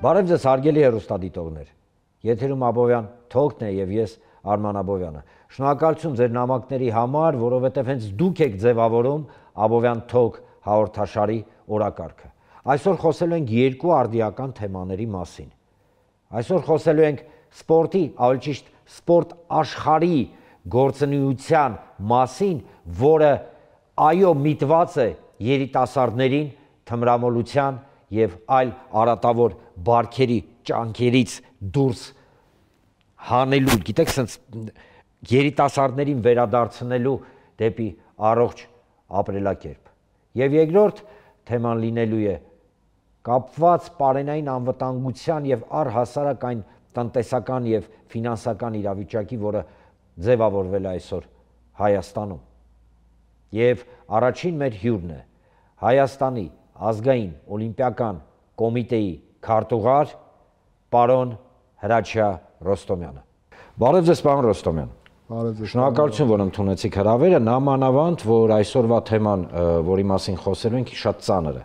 Բարև ձեզ հարգելի հեռուստադիտողներ, եթերում Աբովյան Թոքն է եւ ես Արման Աբովյանը։ Շնորհակալություն ձեր նամակների համար, որովհետեւ հենց դուք եք ձևավորում Աբովյան Թոք հաղորդաշարի օրակարգը։ Այսօր խոսելու ենք երկու արդիական թեմաների մասին։ Այսօր խոսելու ենք սպորտի, ավելի ճիշտ սպորտ աշխարհի գործունեության մասին, որը այո միտված է երիտասարդներին թմրամոլության եւ այլ արատավոր բարքերի ճանկերից դուրս հանելու, գիտեք, sense երիտասարդներին վերադարձնելու դեպի առողջ ապրելակերպ։ Եվ երկրորդ թեման լինելու է կապված պարենային անվտանգության եւ առհասարակ այն տնտեսական եւ ֆինանսական իրավիճակի, որը ձևավորվել է այսօր Հայաստանում։ Եվ առաջին մեր հյուրն է Հայաստանի ազգային օլիմպիական կոմիտեի քարտուղար պարոն Հրաչյա Ռոստոմյանը։ Բարև ձեզ, պարոն Ռոստոմյան։ Բարև ձեզ։ Շնորհակալություն, որ ընդունեցիք հրավերը, նամանավանդ, որ այսօրվա թեման, որի մասին խոսելու ենք, շատ ծանր է։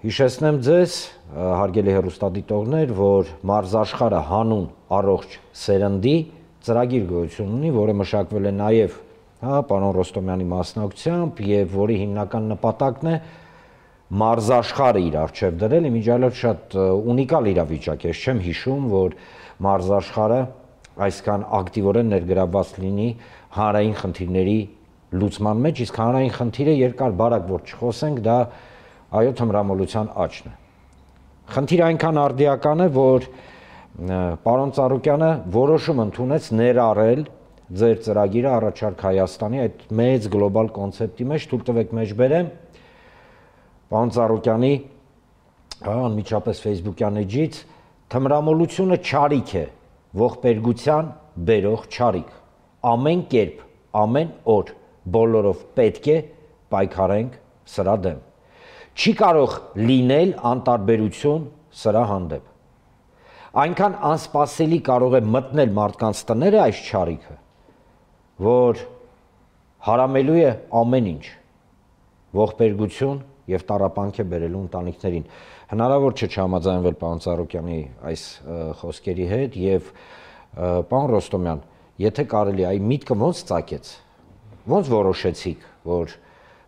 Հիշեցնեմ ձեզ, հարգելի հեռուստադիտողներ, որ մարզաշխարհը հանուն առողջ սերնդի ծրագիր գոյություն ունի, որը մշակվել է նաև պարոն Ռոստոմյանի մասնակցությամբ եւ որի հիմնական նպատակն է մարզաշխարհը իր առջև դրել, իմիջիայլոց շատ ունիկալ իրավիճակ է, ես չեմ հիշում, որ մարզաշխարհը այսքան ակտիվորեն ներգրավված լինի հանրային խնդիրների լուծման մեջ, իսկ հանրային խնդիրը երկար բարակ որ չխոսենք, դա այո թմրամոլության աճն է։ Խնդիրը այնքան արդիական է, որ պարոն Ծառուկյանը որոշում ընդունեց ներառել ձեր ծրագիրը առաջարկ Հայաստանի այդ մեծ գլոբալ կոնցեպտի մեջ, թույլ տվեք մեջբերեմ պարոն Ծառուկյանի անմիջապես Facebook-յան էջից թմրամոլությունը չարիք է, ողբերգության բերող չարիք։ Ամեն կերպ, ամեն օր բոլորով պետք է պայքարենք սրա դեմ։ Չի կարող լինել անտարբերություն սրա հանդեպ։ Այնքան անսպասելի կարող է մտնել մարդկանց տները այս չարիքը, որ հարամելու է ամեն ինչ, ողբերգություն եւ տառապանք է բերելու ընտանիքներին։ Հնարավոր չէ չհամաձայնվել պարոն Ծառուկյանի այս խոսքերի հետ եւ պարոն Ռոստոմյան, եթե կարելի է, այ միտքը ոնց ծագեց, ոնց որոշեցիք, որ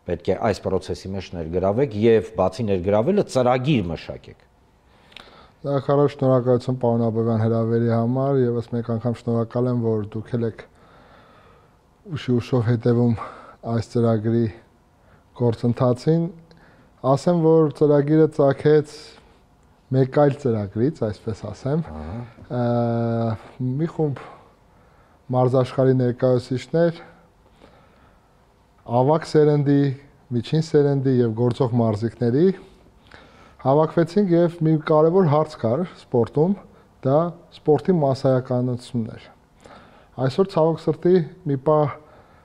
պետք է այս process-ի մեջ ներգրավեք եւ բացի ներգրավելը ծրագիր մշակեք։ Նախարար շնորհակալություն պարոն Աբովյան հրավերի համար, եւս մեկ անգամ շնորհակալ եմ, որ դուք եք ուշով հետևում այս ծրագրի գործընթացին։ Ասեմ, որ ծրագիրը ծագեց մեկ այլ ծրագրից, այսպես ասեմ։ Մի խումբ մարզաշխարհի ներկայացուցիչներ ավագ սերնդի, միջին սերնդի եւ գործող մարզիկների հավաքվեցինք եւ մի կարևոր հարց կար սպորտում, դա սպորտի մասսայականությունն էր։ Այսօր ցավոք սրտի մի պահ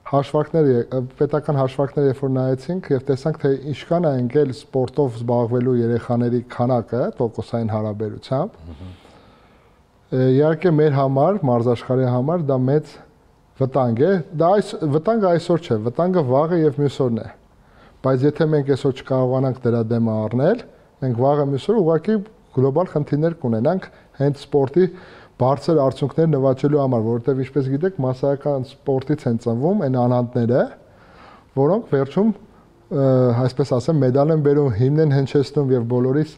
պետական հաշվարկներ երբ որ նայեցինք եւ տեսանք թե ինչքան է ընկել սպորտով զբաղվելու երեխաների քանակը տոկոսային հարաբերությամբ։ Իհարկե մեր համար, մարզաշխարհի համար դա մեծ վտանգ է։ Դա վտանգը այսօր չէ, վտանգը վաղը եւ մյուս օրն է։ Բայց եթե մենք այսօր չկարողանանք դրա դեմը առնել, մենք վաղը մյուս օր ուղղակի գլոբալ խնդիրներ կունենանք հենց սպորտի բարձր արդյունքներ նվաճելու համար, որովհետև ինչպես գիտեք, մասսայական սպորտից են ծնվում այն անհատները, որոնք վերջում, այսպես ասեմ, մեդալ են բերում, հիմն են հնչեցնում եւ բոլորիս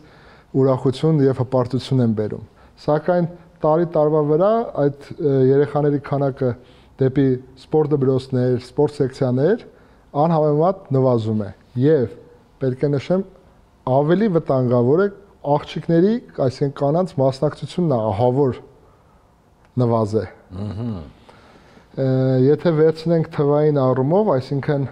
ուրախություն եւ հպարտություն են բերում։ Սակայն տարի-տարվա վրա այդ երեխաների քանակը դեպի սպորտ դպրոցներ, սպորտ սեկցիաներ անհամեմատ նվազում է եւ պետք է նշեմ ավելի վտանգավոր է աղջիկների, այսինքն կանանց մասնակցությունն է ահավոր նվազ է։ Եթե վերցնենք թվային առումով, այսինքն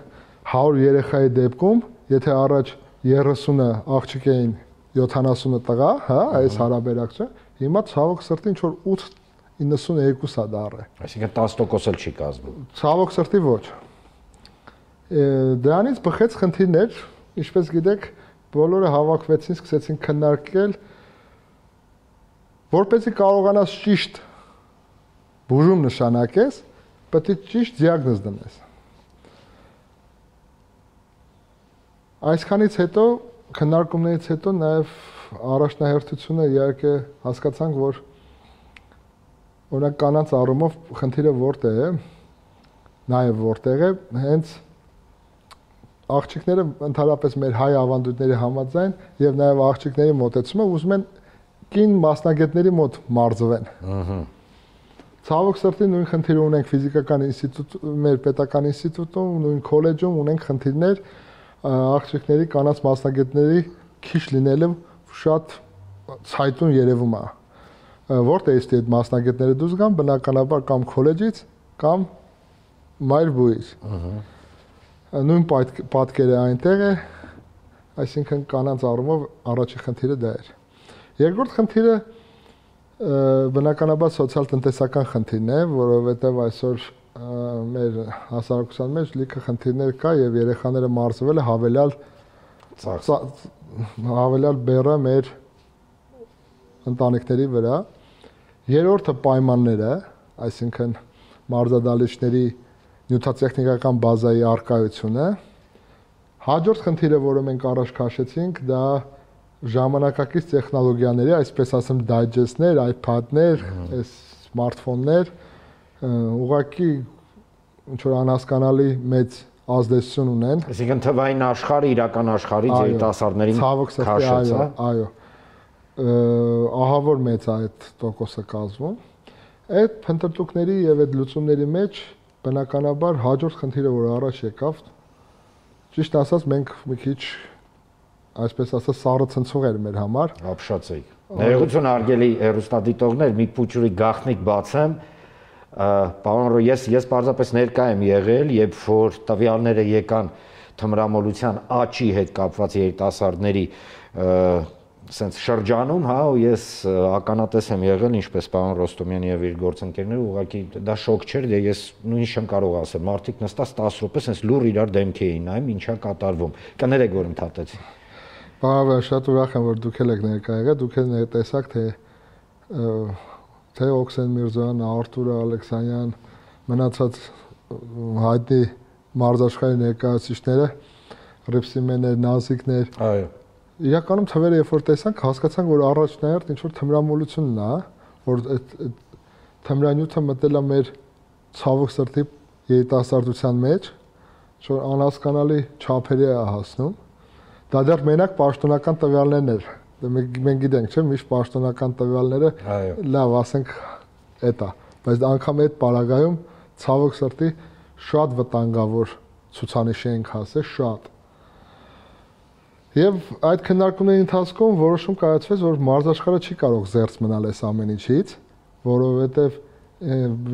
100 երեխայի դեպքում, եթե առաջ 30-ը աղջիկ էին, 70-ը տղա, հա, այս հարաբերակցությունը, հիմա ցավոք սրտի ինչ որ 8-92-ա դառը։ Այսինքն 10% էլ չի կազմում։ Ցավոք սրտի ոչ։ Դրանից բխեց խնդիրներ, ինչպես գիտեք, բոլորը հավաքվեցին, սկսեցին քննարկել, որպեսզի կարողանաս ճիշտ բուժում նշանակես, պետք է ճիշտ դիագնոզ դնես։ Այսքանից հետո քննարկումներից հետո նաև առաջնահերթությունը իհարկե հասկացանք, որ օրինակ կանանց առումով խնդիրը որտեղ է, նաև որտեղ է, հենց աղջիկները ընդհանրապես մեր հայ ավանդույթների համաձայն եւ նաև աղջիկների մոտեցումը ուզում են կին մասնագետների մոտ մարզվեն։ Ցավոք սրտի նույն խնդիրը ունենք ֆիզիկական ինստիտուտ, մեր պետական ինստիտուտում, նույն քոլեջում ունենք խնդիրներ աղջիկների կանանց մասնագետների քիչ լինելը շատ ցայտուն երևում է։ Որտեղ է այդ մասնագետները դուրս գան, բնականաբար կամ քոլեջից, կամ մայրբույից։ Նույն պատկերը այնտեղ է, այսինքն կանանց առումով առաջին խնդիրը դա էր։ Երկրորդ խնդիրը բնականաբար սոցիալ-տնտեսական խնդիրն է, որովհետև այսօր մեր հասարակության մեջ լիքը խնդիրներ կա եւ երեխաները մարզվելը հավելյալ բեռը մեր ընտանիքների վրա։ Երրորդը պայմանները, այսինքն մարզադահլիճների նյութատեխնիկական բազայի առկայությունը։ Հաջորդ խնդիրը, որը մենք առաջ քաշեցինք, դա ժամանակակից տեխնոլոգիաների, այսպես ասեմ, դայջեսներ, iPad-ներ, սմարթֆոններ, ուղղակի ինչ որ անհասկանալի մեծ ազդեցություն ունեն։ Այսինքն թվային աշխարհը իրական աշխարհից երիտասարդներին քաշեց, այո։ Ահավոր մեծ է այդ տոկոսը կազմում։ Այդ փնտրտուքների եւ այդ լուծումների մեջ բնականաբար հաջորդ խնդիրը, որ առաջ եկավ, ճիշտ ասած մենք մի քիչ այսպես ասած սառը ցնցող էր մեր համար։ Ապշացեիք։ Ներողություն արգելի հեռուստադիտողներ, մի փուչուրի գաղտնիք բացեմ։ Պարոն Ռո, ես պարզապես ներկա եմ եղել, երբ որ տվյալները եկան թմրամոլության աճի հետ կապված երիտասարդների սենց շրջանում, հա, ու ես ականատես եմ եղել, ինչպես պարոն Ռոստոմյանը եւ իր գործընկերները, ուղղակի դա շոկ չէր, դե ես նույնիսկ չեմ կարող ասել, մարդիկ նստած 10 րոպե սենց լուր իրար դեմքի էին նայում, ինչա կատարվում։ Կներեք, որ ընդհատեցի։ Բավական շատ ուրախ եմ, որ դուք եք ներկա եղել, դուք եք տեսակ թե Օքսեն Միրզոյան, Արտուր Ալեքսանյան, մնացած հայտնի մարզաշխարհի ներկայացուցիչները, Ռիփսիմեներ, Նազիկներ։ Այո։ Իրականում թվերը երբ որ տեսանք, հասկացանք, որ առաջնահերթ ինչ որ թմրամոլությունն է, որ այդ թմրանյութը մտել է մեր ցավոք սրտի երիտասարդության մեջ, որ անհասկանալի չափերի է հասնում։ Դա դեռ մենակ պաշտոնական տվյալներն էր։ Մենք գիտենք, չէ՞, միշտ պաշտոնական տվյալները լավ, ասենք, էտա, բայց անգամ այդ պարագայում ցավոք սրտի շատ վտանգավոր ցուցանիշի ենք հասել, շատ։ Եվ այդ քննարկումների ընթացքում որոշում կայացվեց, որ մարզաշխարհը չի կարող զերծ մնալ այս ամեն ինչից, որովհետև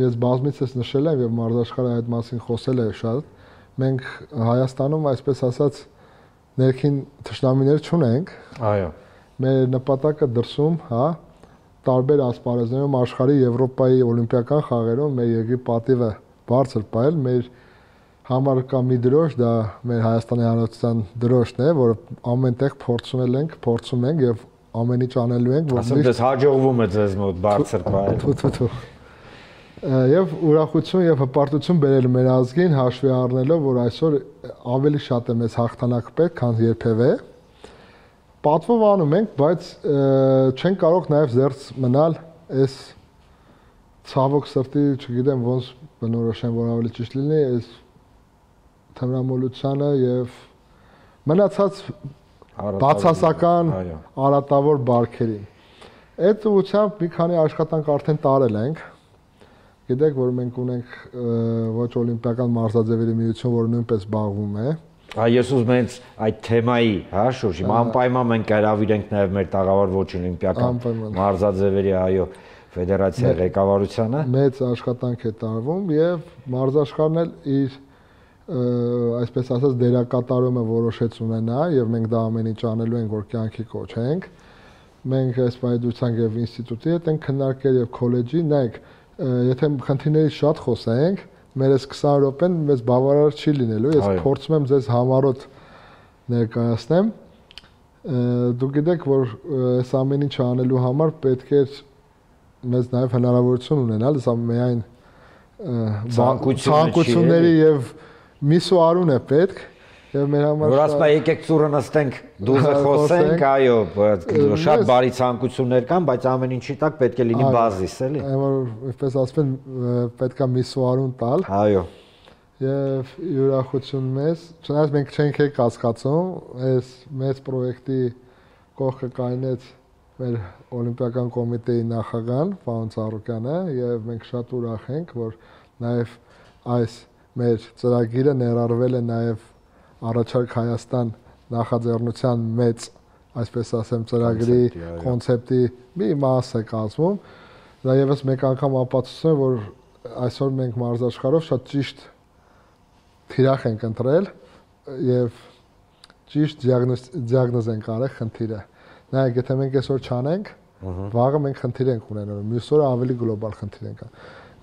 ես բազմիցս նշել եմ եւ մարզաշխարհը այդ մասին խոսել է շատ։ Մենք Հայաստանում, այսպես ասած, ներքին թշնամիներ չունենք։ Այո։ Մեր նպատակը դրսում, հա, տարբեր ասպարեզներում աշխարհի Եվրոպայի օլիմպիական խաղերում մեր երկրի պատիվը բարձր պահել, մեր համար կա մի դրոշ, դա մեր Հայաստանի Հանրապետության դրոշն է, որը ամենտեղ փորձում ենք եւ ամեն ինչ անելու ենք, որ ասես հաջողվում է ձեզ մոտ բարձր պահել։ Եվ ուրախություն եւ հպարտություն բերել մեր ազգին, հաշվի առնելով, որ այսօր ավելի շատ է մեզ հաղթանակ պետք, քան երբևէ։ Պատվով անում ենք, բայց չեն կարող նաեւ զերծ մնալ այս ցավոք սրտի, չգիտեմ ոնց բնորոշեմ, որ ավելի ճիշտ լինի, այս թմրամոլությանը եւ մնացած բացասական արատավոր բարքերին։ Այդ ուղղությամբ մի քանի աշխատանք արդեն տարել ենք։ Գիտեք, որ մենք ունենք ոչ օլիմպիական մարզաձևերի միություն, որը նույնպես զբաղվում է։ Ես ուզում եմ այդ թեմայի, հա, շուրջ, անպայման մենք հրավիրենք նաեւ մեր տաղավար ոչ օլիմպիական մարզաձևերի, այո, ֆեդերացիայի ղեկավարությանը։ Մեծ աշխատանք է տարվում եւ մարզաշխարհն էլ իր այսպես ասած դերակատարումը որոշեց ունենա եւ մենք դա ամեն ինչ անելու ենք, որ կյանքի կոչենք։ Մենք այս բայդության եւ ինստիտուտի հետ ենք քննարկել եւ քոլեջի, նայեք, եթե խնդիրներից շատ խոսենք, մեր այս 20 րոպեն մեզ բավարար չի լինելու, ես փորձում եմ ձեզ համառոտ ներկայացնեմ։ Դուք գիտեք, որ այս ամեն ինչը անելու համար պետք է մեզ նաեւ հնարավորություն ունենալ, սա միայն ցանկությունների եւ միսու արուն է պետք Եվ մեր համար որ ասում է եկեք ծուրը նստենք, դուզը խոսենք, այո, շատ բարի ցանկություններ կան, բայց ամեն ինչի տակ պետք է լինի բազիս, էլի։ Որ ինչպես ասում են, պետք է մի սուարուն տալ։ Այո։ Եվ յուրախություն մեզ, չնայած մենք չենք կասկածում, այս մեծ պրոյեկտի կողքը կայնեց մեր օլիմպիական կոմիտեի նախագահան Վահան Ծառուկյանը եւ մենք շատ ուրախ ենք, որ նաեւ այս մեր ծրագիրը ներառվել է նաեւ Առաջարկ Հայաստան նախաձեռնության մեծ, այսպես ասեմ, ծրագրի կոնցեպտի մի մաս է կազմում։ Դա եւս մեկ անգամ ապացուցում է, որ այսօր մենք մարզաշխարհով շատ ճիշտ թիրախ ենք ընտրել եւ ճիշտ դիագնոզ ենք արել խնդիրը։ Նայեք, եթե մենք այսօր չանենք, վաղը մենք խնդիր ենք ունենալու, մյուս օրը ավելի գլոբալ խնդիր ենք։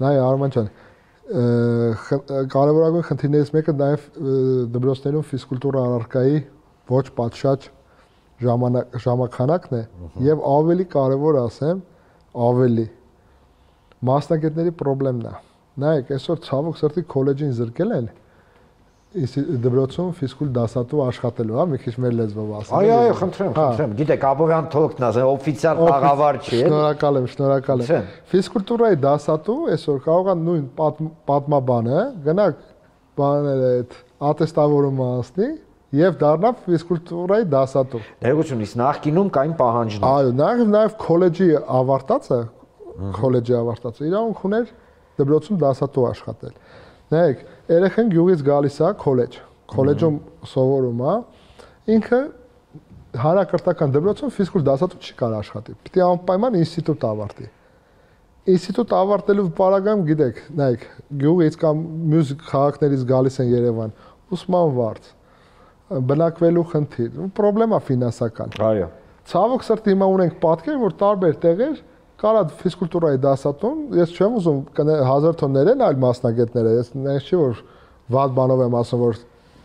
Նայ Արման ջան, կարևորագույն խնդիրներից մեկը նաև դպրոցներում ֆիզկուլտուրա առարկայի ոչ պատշաճ ժամանականակն է եւ ավելի կարևոր ասեմ, ավելի մասնագետների խնդիրն է։ Նայեք, այսօր ցավոք սրտի քոլեջին զրկել են դպրոցում ֆիզկուլ դասատու աշխատելու, հա, մի քիչ մեր լեզվով ասեմ։ Այո, խնդրեմ։ Գիտեք, Աբովյան թողքն ասեմ, օֆիցիալ տաղավար չի, էլի։ Շնորհակալ եմ։ Ֆիզկուլտուրայի դասատու այսօր կարող է նույն պատմաբանը գնա բաները այդ ատեստավորումը անցնի եւ դառնա ֆիզկուլտուրայի դասատու։ Ներողություն, իսկ նախկինում կային պահանջներ։ Այո, նաեւ քոլեջի ավարտածը իրավունք ուներ դպրոցում դասատու աշխատել։ Նայեք, երեխան գյուղից գալիս է քոլեջ։ Քոլեջում սովորում է, ինքը հանրակրթական դպրոցում ֆիզկուլ դասատու չի կարող աշխատի։ Պետք է անպայման ինստիտուտ ավարտի։ Ինստիտուտ ավարտելու պարագայում գիտեք, նայեք, գյուղից կամ մյուս քաղաքներից գալիս են Երևան, ուսման վարձ, բնակվելու խնդիր, խնդրեմ է ֆինանսական։ Այո։ Ցավոք սրտի հիմա ունենք պատկեր, որ տարբեր տեղեր կարա ֆիզկուլտուրայի դասատուն, ես չեմ ուզում 1000 տոններ են այլ մասնագետները, ես նենց չի որ վատ բանով եմ ասում, որ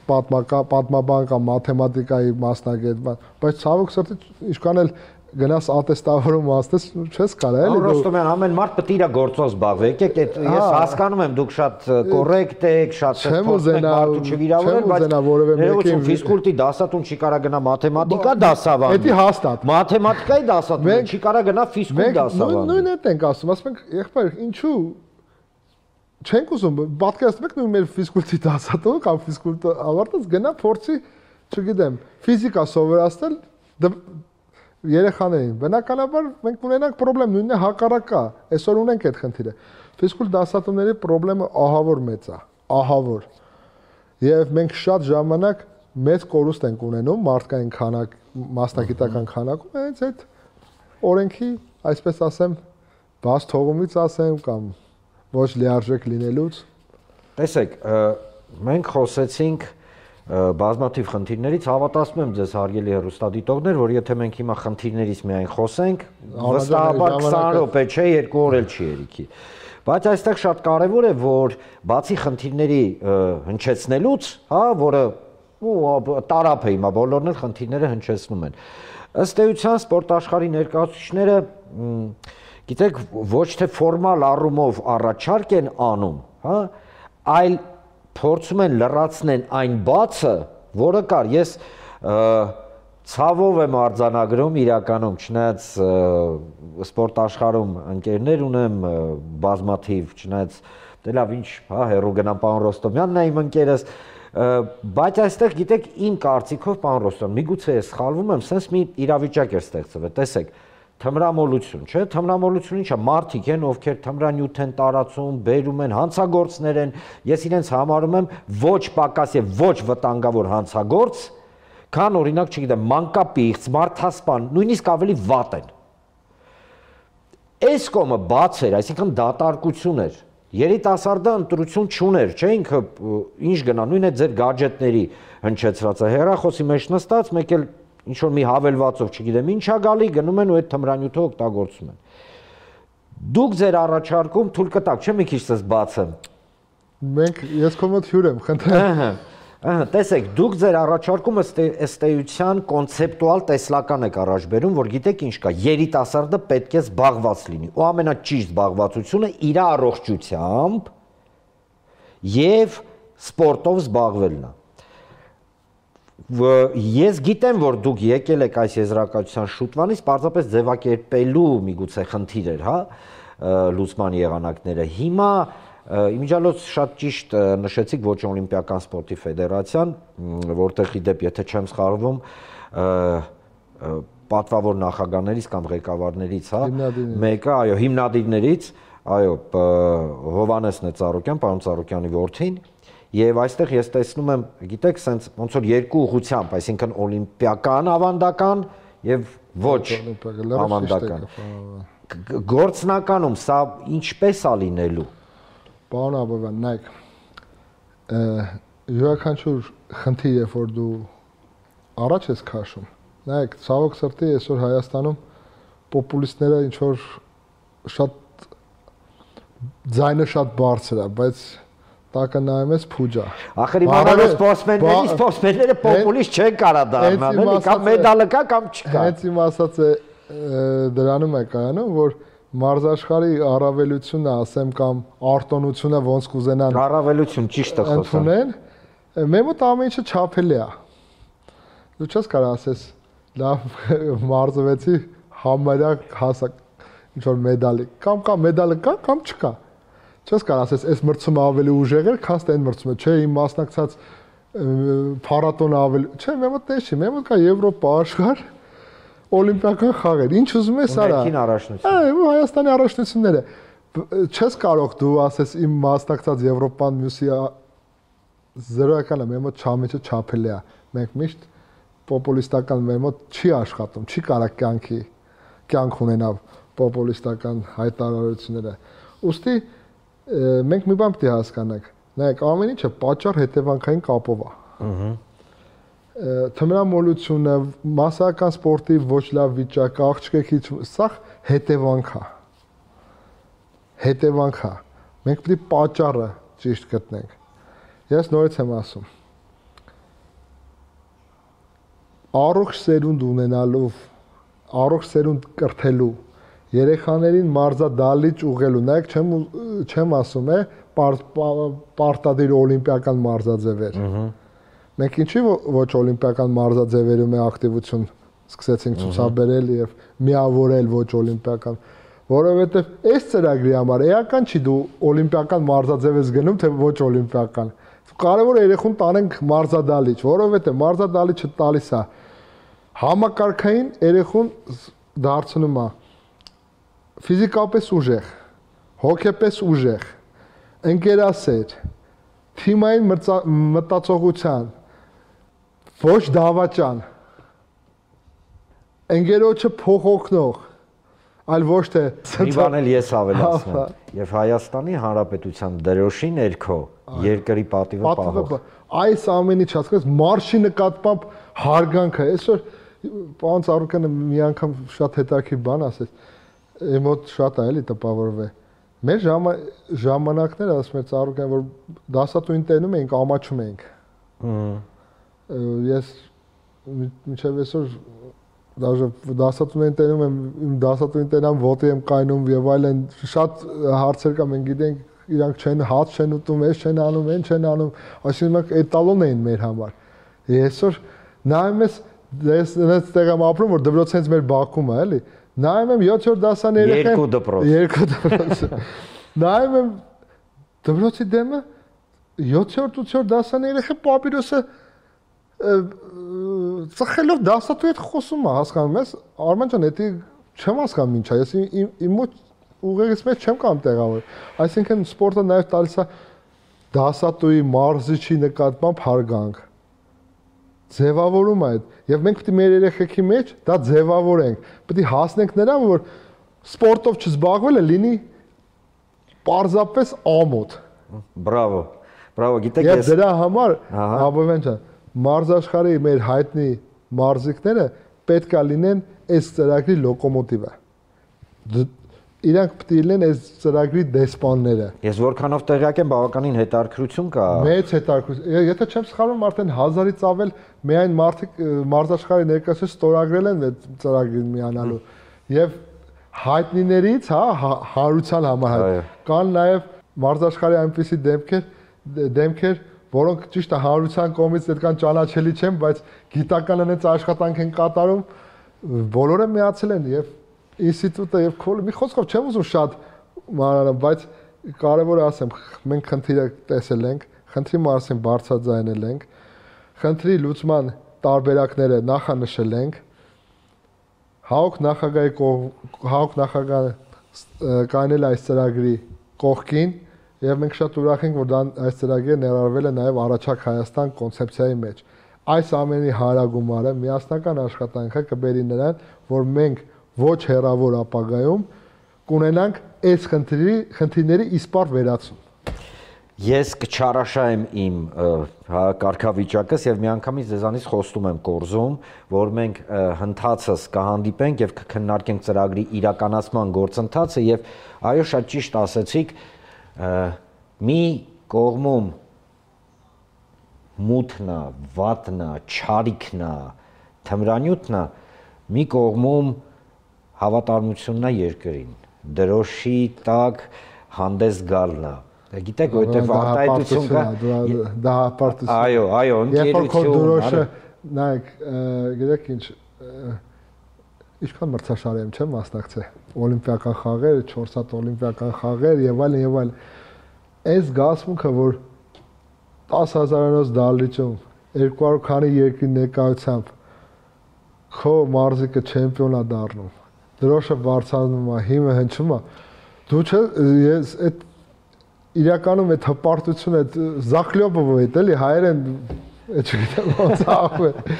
պատմաբան կամ մաթեմատիկայի մասնագետ, բայց ցավոք սրտի ինչքան էլ գնաս ատեստավորում ասես չես կարա էլի։ Ռոստոմյան, ամեն մարդ պետք է իր գործով զբաղվի։ Եկեք, ես հասկանում եմ, դուք շատ կոռեկտ եք, շատ փոխեք մարդու չվիրավորել, բայց ներողություն, ֆիզկուլտի դասատուն չի կարա գնա մաթեմատիկա դասավանդի։ Դա հաստատ։ Մաթեմատիկայի դասատուն չի կարա գնա ֆիզկուլ դասավանդի։ Նույնն է ենք ասում, ասում ենք, եղբայր, ինչու չենք ուզում, պատկերացնում եք նույն մեր ֆիզկուլտի դասատուն կամ ֆիզկուլտը ավարտած գնա փորձի, չգիտեմ, ֆիզիկա սովորացնել երեխաներին, բնականաբար մենք ունենանք խնդրեմ, նույնն է հակառակը, այսօր ունենք այդ խնդիրը։ Ֆիզկուլ դասատուների խնդրեմը ահավոր մեծ է, ահավոր։ Եվ մենք շատ ժամանակ մեծ կորուստ ենք ունենում մարդկային քանակ, մասնագիտական քանակում, հենց այդ օրենքի, այսպես ասեմ, բաց թողումից ասեմ կամ ոչ լիարժեք լինելուց։ Տեսեք, մենք խոսեցինք բազմաթիվ խնդիրներից, հավատացնում եմ ձեզ հարգելի հեռուստադիտողներ, որ եթե մենք հիմա խնդիրներից միայն խոսենք, վստահաբար 20 րոպե չէ, 2 օր էլ չի երիքի։ Բայց այստեղ շատ կարևոր է, որ բացի խնդիրների հնչեցնելուց, հա, որը տարափ է հիմա, բոլորն էլ խնդիրները հնչեցնում են։ Ըստ էության սպորտ աշխարհի ներկայացուցիչները, գիտեք, ոչ թե ֆորմալ առումով առաջարկ են անում, հա, այլ փորձում են լրացնել այն բացը, որը կար։ Ես ցավով եմ արձանագրում իրականում, չնայած սպորտ աշխարհում ընկերներ ունեմ բազմաթիվ, չնայած դե լավ ինչ, հա, հերո գնամ պարոն Ռոստոմյանն է իմ ընկերս, բայց այստեղ գիտեք իմ կարծիքով պարոն Ռոստոմյան, միգուցե ես սխալվում եմ, sense մի իրավիճակ է ստեղծվել, տեսեք, թմրամոլություն, չէ՞, թմրամոլությունը ինչա, մարդիկ են, ովքեր թմրանյութ են տարածում, բերում են, հանցագործներ են, ես իրենց համարում եմ ոչ պակաս եւ ոչ վտանգավոր հանցագործ, քան օրինակ, չգիտեմ, մանկապիղծ, մարդասպան, նույնիսկ ավելի վատ են։ Այս կողմը բաց էր, այսինքն դատարկություն էր։ Երիտասարդը ընտրություն չուներ, չէ՞, ինքը ինչ գնա, նույն է ձեր գadgetների հնչեցրածը, հեռախոսի մեջ նստած, մեկ էլ ինչ որ մի հավելվածով, չգիտեմ, ինչա գալի, գնում են ու այդ թմրանյութը օգտագործում են։ Դուք ձեր առաջարկում թույլ կտաք, չէ՞ մի քիչ ես բացեմ։ Մենք ես քո մոտ հյուր եմ, խնդրեմ։ Տեսեք, դուք ձեր առաջարկումը ըստ էության կոնցեպտուալ տեսլական եք առաջ բերում, որ գիտեք ինչ կա, երիտասարդը պետք է զբաղված լինի, ու ամենաճիշտ զբաղվածությունը իր առողջությամբ եւ սպորտով զբաղվելն է։ Ես գիտեմ, որ դուք եկել եք այս եզրակացության շուտվանից, պարզապես ձևակերպելու միգուցե խնդիր էր, հա, լուսման եղանակները։ Հիմա իմիջիալոց շատ ճիշտ նշեցիք ոչ օլիմպիական սպորտի ֆեդերացիան, որտեղ իդեպ, եթե չեմ սխալվում, պատվավոր նախագահներից կամ ղեկավարներից, հա, մեկը, այո, հիմնադիրներից, այո, Հովհաննեսն է Ծառուկյան, պարոն Ծառուկյանի որդին, եւ այստեղ ես տեսնում եմ, գիտեք, սենց ոնց որ երկու ուղղությամբ, այսինքն օլիմպիական ավանդական եւ ոչ ավանդական։ Գործնականում սա ինչպես է լինելու։ Պարոն Աբովյան, նայեք, յուրաքանչյուր խնդիր, երբ որ դու առաջ ես քաշում, նայեք, ցավոք սրտի այսօր Հայաստանում պոպուլիստները ինչ որ շատ ձայնը շատ բարձր է, բայց տակը նայում ես փուջա։ Ախր իմանալով սպորտսմենները պոպուլիստ չեն կարա դառնալ, էլի, կամ մեդալը կա, կամ չկա։ Հենց իմ ասած է դրանում է կայանում, որ մարզաշխարհի առավելությունը, ասեմ, կամ արտոնությունը ոնց կուզենան առավելություն ճիշտ է խոսում։ Մեր մոտ ամեն ինչը չափելի է։ Դու չես կարող ասես լավ մարզվեցի համարյա հասակ ինչ որ մեդալի, կամ մեդալը կա, կամ չկա։ Չես կարող ասես, այս մրցումը ավելի ուժեղ էր, քան այն մրցումը, չէ, իմ մասնակցած փառատոնը ավելի, չէ, մեր մոտ դե չի, մեր մոտ կա Եվրոպա, աշխարհ, օլիմպիական խաղեր, ինչ ուզում ես արա։ Ներքին առաջնություն։ Այո, Հայաստանի առաջնությունները։ Չես կարող դու ասես իմ մասնակցած Եվրոպան մյուսի 0-ական է, մեր մոտ չամիջը չափելի է։ Մենք միշտ պոպուլիստական մեր մոտ չի աշխատում, չի կարող կյանք ունենալ պոպուլիստական հայտարարությունները։ Ոստի մենք մի բան պետք է հասկանանք։ Նայեք, ամեն ինչը պատճառ հետևանքային կապով է։ Թմրամոլությունը, մասսայական սպորտի ոչ լավ վիճակը, աղջկեքի, սա հետևանք է։ Հետևանք է։ Մենք պետք է պատճառը ճիշտ գտնենք։ Ես նորից եմ ասում։ Առողջ սերունդ ունենալով, առողջ սերունդ կրթելու, երեխաներին մարզադահլիճ ուղղելու, նայեք չեմ ասում է պարտադիր օլիմպիական մարզաձևեր։ Մենք ինչի ոչ օլիմպիական մարզաձևերում է ակտիվություն սկսեցինք ցուցաբերել եւ միավորել ոչ օլիմպիական, որովհետեւ այս ծրագրի համար էական չի դու օլիմպիական մարզաձև ես գնում թե ոչ օլիմպիական։ Կարևոր է երեխուն տանենք մարզադահլիճ, որովհետեւ մարզադահլիճը տալիս է համակարգային երեխուն դարձնում է ֆիզիկապես ուժեղ, հոգեպես ուժեղ, ընկերասեր, թիմային մտածողության, ոչ դավաճան, ընկերոջը փոխօգնող, այլ ոչ թե մի բան էլ ես ավելացնեմ, եւ Հայաստանի Հանրապետության դրոշի ներքո երկրի պատիվը պահող։ Այս ամեն ինչ հասկացած մարշի նկատմամբ հարգանքը, այսօր պարոն Ծառուկյանը մի անգամ շատ հետաքրքիր բան ասեց, մոտ շատ է էլի տպավորվել։ Մեր ժամանակները ասում էր Ծառուկյան, որ դասատուին տենում էինք, ամաչում էինք։ Ես մինչև այսօր դաժե դասատուին տենում եմ, իմ դասատուին տենամ ոտի եմ կայնում եւ այլն, շատ հարցեր կա, մենք գիտենք իրանք չեն հաց չեն ուտում, այս չեն անում, այն չեն անում, այսինքն էտալոն էին մեր համար։ Այսօր նայում ես, ես տեղ եմ ապրում, որ դպրոցից մեր Բաքվում է, էլի։ Նայում եմ 7-րդ դասան երեխան, երկու դպրոց։ Նայում եմ դպրոցի դեմը 7-րդ 8-րդ դասան երեխա պապիրոսը ծխելով դասատու հետ խոսում է, հասկանում ես, Արման ջան, դա չեմ հասկանում ինչա, ես իմ մոտ ուղեղից մեջ չեմ կամ տեղավոր։ Այսինքն սպորտը նաև տալիս է դասատուի մարզիչի նկատմամբ հարգանք։ Ձևավորում է այդ, եւ մենք պետք է մեր երեխեքի մեջ դա ձևավորենք։ Պետք է հասնենք նրան, որ սպորտով չզբաղվելը լինի պարզապես ամոթ։ Բրավո։ Բրավո, գիտեք ես դրա համար Աբովյան ջան, մարզաշխարհի մեր հայտնի մարզիկները պետք է լինեն այս ծրագրի լոկոմոտիվը։ Իրանք պետք է լինեն այս ծրագրի դեսպանները։ Ես որքանով տեղյակ եմ, բավականին հետաքրքրություն կա։ Մեծ հետաքրքրություն։ Եթե չեմ սխալվում, արդեն 1000-ից ավել միայն մարդիկ մարզաշխարհի ներկայացուցիչ ստորագրել են այդ ծրագրին միանալու։ Եվ հայտնիներից, հարության համար կան նաև մարզաշխարհի այնպիսի դեմքեր, որոնք ճիշտ է հանրության կողմից այդքան ճանաչելի չեն, բայց գիտական այնց աշխատանք են կատարում, բոլորը միացել են եւ ինստիտուտը եւ քոլը մի խոսքով չեմ ուզում շատ մանրանալ, բայց կարևոր է ասեմ, մենք խնդիրը տեսել ենք, խնդրի մասին բարձրաձայնել ենք, խնդրի լուծման տարբերակները նախանշել ենք, Հաուկ նախագահը կայնել այս ծրագրի կողքին եւ մենք շատ ուրախ ենք, որ այս ծրագիրը ներառվել է նաեւ Առաջակ Հայաստան կոնցեպցիայի մեջ։ Այս ամենի հարագումարը միասնական աշխատանքը կբերի նրան, որ մենք ոչ հեռավոր ապագայում կունենանք այս խնդիրների իսպառ վերացում։ Ես կչարաշահեմ իմ կարգավիճակս եւ միանգամից ձեզանից խոստում եմ կորզում, որ մենք հնդածս կհանդիպենք եւ կքննարկենք ծրագրի իրականացման գործընթացը եւ այո շատ ճիշտ ասեցիք, մի կողմում մութնա, վատնա, չարիքնա, թմրանյութնա, մի կողմում հավատարմությունն է երկրին, դրոշի տակ հանդես գալն է։ Գիտեք, որտեղ արտահայտություն կա, դա հպարտություն։ Այո, ընկերություն, նայեք, գիտեք ինչ, ինչքան մրցաշար եմ չեմ մասնակցել, օլիմպիական խաղեր, 4 հատ օլիմպիական խաղեր եւ այլն։ Այս գաղտնիքը, որ 10,000-անոց դահլիճում 200 քանի երկրի ներկայությամբ քո մարզիկը չեմպիոն է դառնում, դրոշը բարձրանում է, հիմը հնչում է, դու չէ, ես այդ իրականում այդ հպարտությունը, այդ զախլյոբովը է, էլի հայերեն, չգիտեմ ոնց ասում։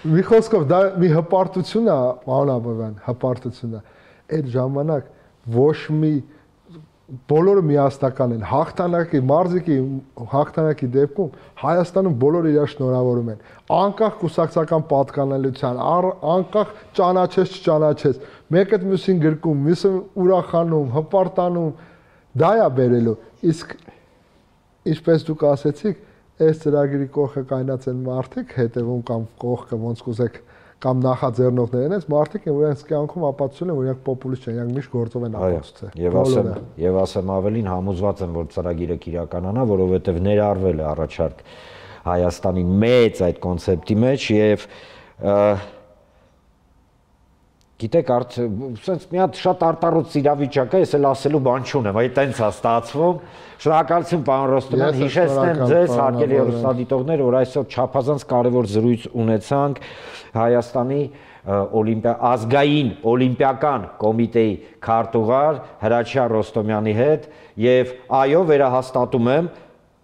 Մի խոսքով դա մի հպարտություն է, պարոն Աբովյան, հպարտություն է։ Այդ ժամանակ ոչ մի բոլորը միասնական են, հաղթանակի, մարզիկի հաղթանակի դեպքում Հայաստանում բոլորը իրար շնորհավորում են, անկախ կուսակցական պատկանելիության, անկախ ճանաչես չճանաչես, մեկը մյուսին գրկում, մյուսը ուրախանում, հպարտանում, դա է բերելու, իսկ ինչպես դուք ասեցիք, այս ծրագրի կողքը կայնած են մարդիկ, հետևում կամ կողքը ոնց կուզեք կամ նախաձեռնողներ են, այս մարդիկ են, որ իրենց կյանքում ապացուցել են, որ իրենք պոպուլիստ չեն, իրենք միշտ գործով են ապացուցել։ Եվ ասեմ ավելին, համոզված եմ, որ ծրագիրը կիրականանա, որովհետև ներառվել է առաջարկ Հայաստանի մեծ այդ կոնցեպտի մեջ եւ գիտեք, սենց մի հատ շատ արտառոց իրավիճակ է, ես էլ ասելու բան չունեմ, այ տենց է ստացվում։ Շնորհակալություն պարոն Ռոստոմյան, հիշեցնեմ ձեզ, հարգելի հեռուստադիտողներ, որ այսօր չափազանց կարևոր զրույց ունեցանք Հայաստանի ազգային օլիմպիական կոմիտեի քարտուղար Հրաչյա Ռոստոմյանի հետ եւ այո, վերահաստատում եմ,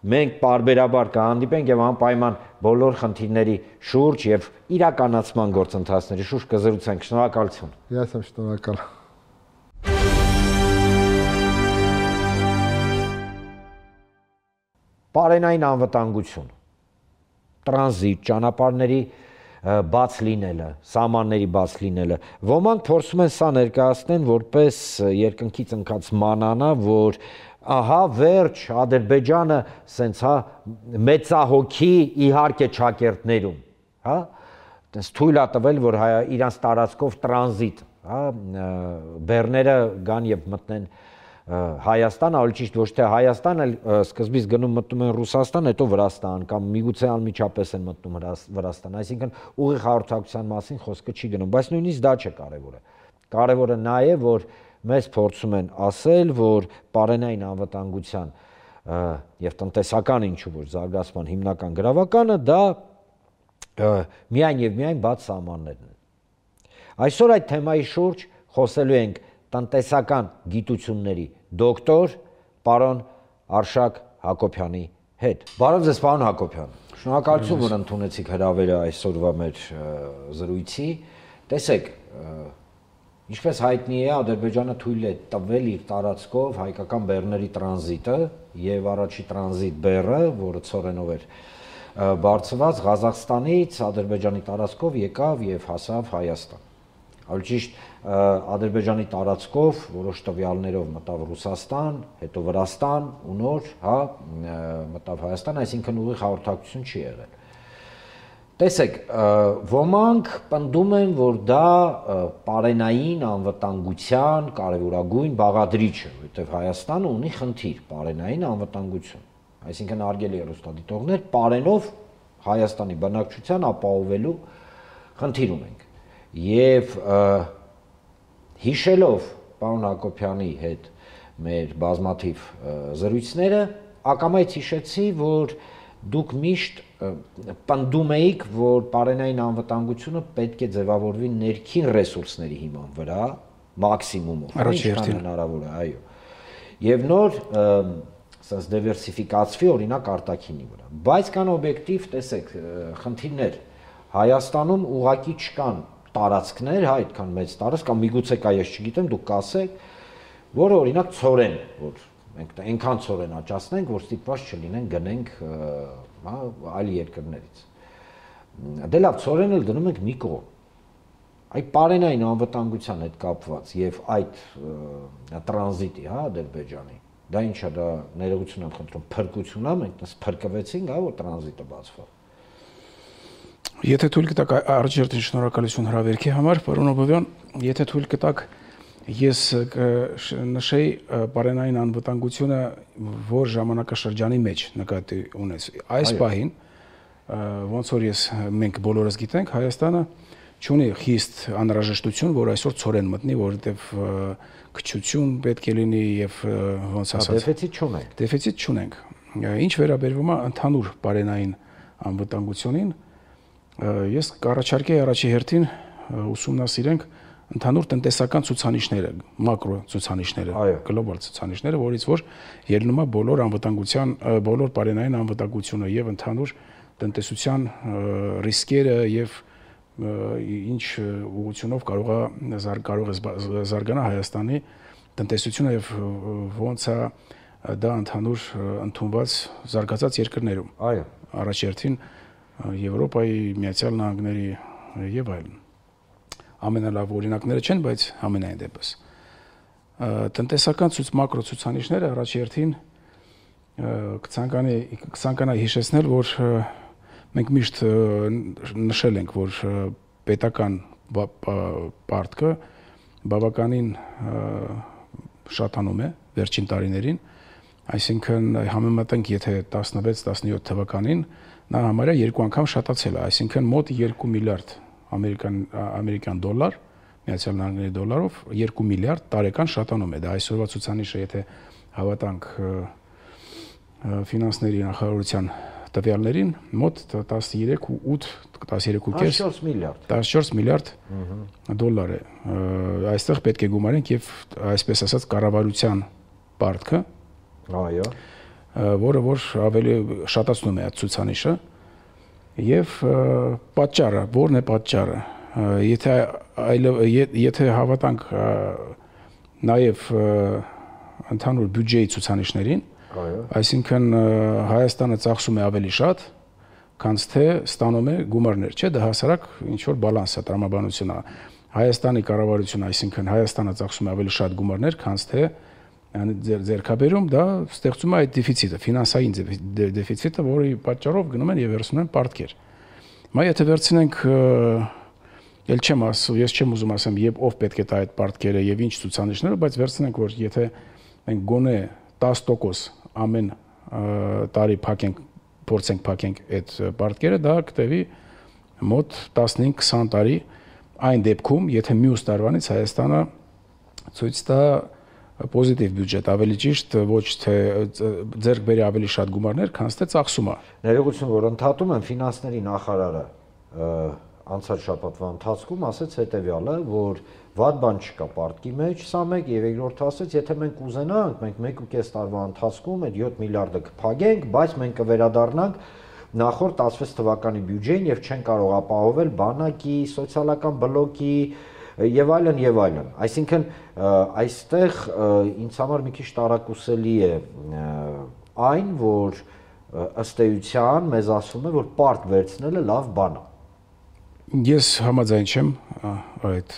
մենք պարբերաբար կհանդիպենք եւ անպայման բոլոր խնդիրների շուրջ եւ իրականացման գործընթացների շուրջ կզրուցենք։ Շնորհակալություն։ Ես եմ շնորհակալ։ Պարենային անվտանգություն, տրանզիտ, ճանապարհների բաց լինելը, սահմանների բաց լինելը։ Ոմանք փորձում են սա ներկայացնել որպես երկնքից ընկած մանանա, որ ահա վերջ Ադրբեջանը սենց հա մեծահոգի իհարկե ճակերտներում, հա, տես թույլ է տվել, որ իրանց տարածքով տրանզիտ, հա, բեռները գան եւ մտնեն Հայաստան, ավելի ճիշտ ոչ թե Հայաստան, այլ սկզբից գնում մտնում են Ռուսաստան, հետո Վրաստան կամ միգուցե անմիջապես են մտնում Վրաստան, այսինքն ուղիղ հաղորդակցության մասին խոսքը չի գնում, բայց նույնիսկ դա չէ կարևորը։ Կարևորը նա է, որ մեզ փորձում են ասել, որ պարենային անվտանգության եւ տնտեսական ինչու որ զարգացման հիմնական գրավականը դա միայն եւ միայն բաց սահմաններն են։ Այսօր այդ թեմայի շուրջ խոսելու ենք տնտեսական գիտությունների դոկտոր պարոն Արշակ Հակոբյանի հետ։ Բարև ձեզ, պարոն Հակոբյան։ Շնորհակալություն, որ ընդունեցիք հրավերը այսօրվա մեր զրույցի։ Տեսեք, ինչպես հայտնի է, Ադրբեջանը թույլ է տվել իր տարածքով հայկական բեռների տրանզիտը եւ առաջի տրանզիտ բեռը, որը ցորենով էր բարձված Ղազախստանից Ադրբեջանի տարածքով եկավ եւ հասավ Հայաստան։ Ավելի ճիշտ Ադրբեջանի տարածքով որոշ տվյալներով մտավ Ռուսաստան, հետո Վրաստան ու նոր, հա, մտավ Հայաստան, այսինքն ուղիղ հաղորդակցություն չի եղել։ Տեսեք, ոմանք պնդում են, որ դա պարենային անվտանգության կարևորագույն բաղադրիչ է, որովհետև Հայաստանը ունի խնդիր պարենային անվտանգություն։ այսինքն արգելի հեռուստադիտողներ, պարենով Հայաստանի բնակչության ապահովելու խնդիր ունենք։ Եվ հիշելով պարոն Հակոբյանի հետ մեր բազմաթիվ զրույցները, ակամայից հիշեցի, որ դուք միշտ պնդում էիք, որ պարենային անվտանգությունը պետք է ձևավորվի ներքին ռեսուրսների հիման վրա, մաքսիմումով, ինչքան հնարավոր է, այո։ Եվ նոր ասած դիվերսիֆիկացվի օրինակ արտաքինի վրա։ Բայց կան օբյեկտիվ, տեսեք, խնդիրներ Հայաստանում ուղղակի չկան տարածքներ, հա, այդքան մեծ տարածք, կամ միգուցե կա, ես չգիտեմ, դուք կասեք, որը օրինակ ցորեն, որ մենք այնքան ցորեն աճացնենք, որ ստիպված չլինենք գնենք, հա, այլ երկրներից։ Դե լավ, ցորեն էլ դնում ենք մի կողմ։ Այդ պարենային անվտանգության հետ կապված եւ այդ տրանզիտի, հա, Ադրբեջանի, դա ինչ է, դա ներողություն եմ խնդրում, փրկություն է, մենք դες փրկվեցինք, հա, որ տրանզիտը բացվա։ Եթե թույլ կտակ առաջերտին շնորհակալություն հրավերքի համար, պարոն Աբովյան, եթե թույլ կտակ ես նշեի պարենային անվտանգությունը որ ժամանակաշրջանի մեջ նկատի ունես։ Այս պահին ոնց որ մենք բոլորս գիտենք, Հայաստանը չունի խիստ անհրաժեշտություն, որ այսօր ցորեն մտնի, որովհետև քչություն պետք է լինի եւ ոնց ասած դեֆիցիտ չունենք։ Դեֆիցիտ չունենք։ Ինչ վերաբերվում է ընդհանուր պարենային անվտանգությունին, ես կառաջարկեի առաջի հերթին ուսումնասիրենք ընդհանուր տնտեսական ցուցանիշները, մակրո ցուցանիշները, գլոբալ ցուցանիշները, որից որ ելնում է բոլոր անվտանգության, բոլոր պարենային անվտանգությունը եւ ընդհանուր տնտեսության ռիսկերը եւ ինչ ուղղությունով կարող է զարգանա Հայաստանի տնտեսությունը եւ ոնց է դա ընդհանուր ընդունված զարգացած երկրներում։ Այո, առաջերտին Եվրոպայի, Միացյալ Նահանգների եւ այլն։ Ամենալավ օրինակները չեն, բայց ամենայն դեպս տնտեսական մակրո ցուցանիշները առաջերտին կցանկանայի հիշեցնել, որ մենք միշտ նշել ենք, որ պետական պարտքը բավականին շատանում է վերջին տարիներին, այսինքն համեմատենք, եթե 16-17 թվականին նա համարյա 2 անգամ շատացել է, այսինքն մոտ 2 միլիարդ ամերիկյան դոլար, Միացյալ Նահանգների դոլարով 2 միլիարդ տարեկան շատանում է։ Դա այսօրվա ցուցանիշը, եթե հավատանք ֆինանսների նախարարության տվյալներին, մոտ 14 միլիարդ դոլար է։ Այստեղ պետք է գումարենք եւ այսպես ասած կառավարության պարտքը, այո, որը որ ավելի շատացնում է այդ ցուցանիշը եւ պատճառը, որն է պատճառը, եթե հավատանք նաեւ ընդհանուր բյուջեի ցուցանիշներին, այսինքն Հայաստանը ծախսում է ավելի շատ, քան թե ստանում է գումարներ, չէ՞, դա հասարակ ինչ որ բալանս է, տրամաբանություն է։ Հայաստանի կառավարությունը, այսինքն Հայաստանը ծախսում է ավելի շատ գումարներ, քան թե ձեռքաբերում, դա ստեղծում է այդ դեֆիցիտը, ֆինանսային դեֆիցիտը, որի պատճառով գնում են եւ վերցնում են պարտքեր։ Մայ եթե վերցնենք, ես չեմ ուզում ասեմ, եւ ով պետք է տա այդ պարտքերը եւ ինչ ցուցանիշները, բայց վերցնենք, որ եթե մենք գոնե 10% ամեն տարի փորձենք փակենք այդ պարտքերը, դա կտևի մոտ 15-20 տարի, այն դեպքում, եթե մյուս տարվանից Հայաստանը ցույց տա պոզիտիվ բյուջետ, ավելի ճիշտ ոչ թե ձեռք բերի ավելի շատ գումարներ, քան թե ծախսում է։ Ներողություն, որ ընդհատում եմ, ֆինանսների նախարարը անցած շաբաթվա ընթացքում ասաց հետեւյալը, որ վատ բան չկա պարտքի մեջ, սա մեկ, եւ երկրորդը ասաց, եթե մենք ուզենանք, մենք 1.5 տարվա ընթացքում այդ 7 միլիարդը կփակենք, բայց մենք կվերադառնանք նախորդ 16 թվականի բյուջեին եւ չեն կարող ապահովել բանակի, սոցիալական բլոկի եւ այլն եւ այլն։ Այսինքն այստեղ ինձ համար մի քիչ տարակուսելի է այն, որ ըստ էության մեզ ասում է, որ պարտ վերցնելը լավ բան է։ Ես համաձայն չեմ այդ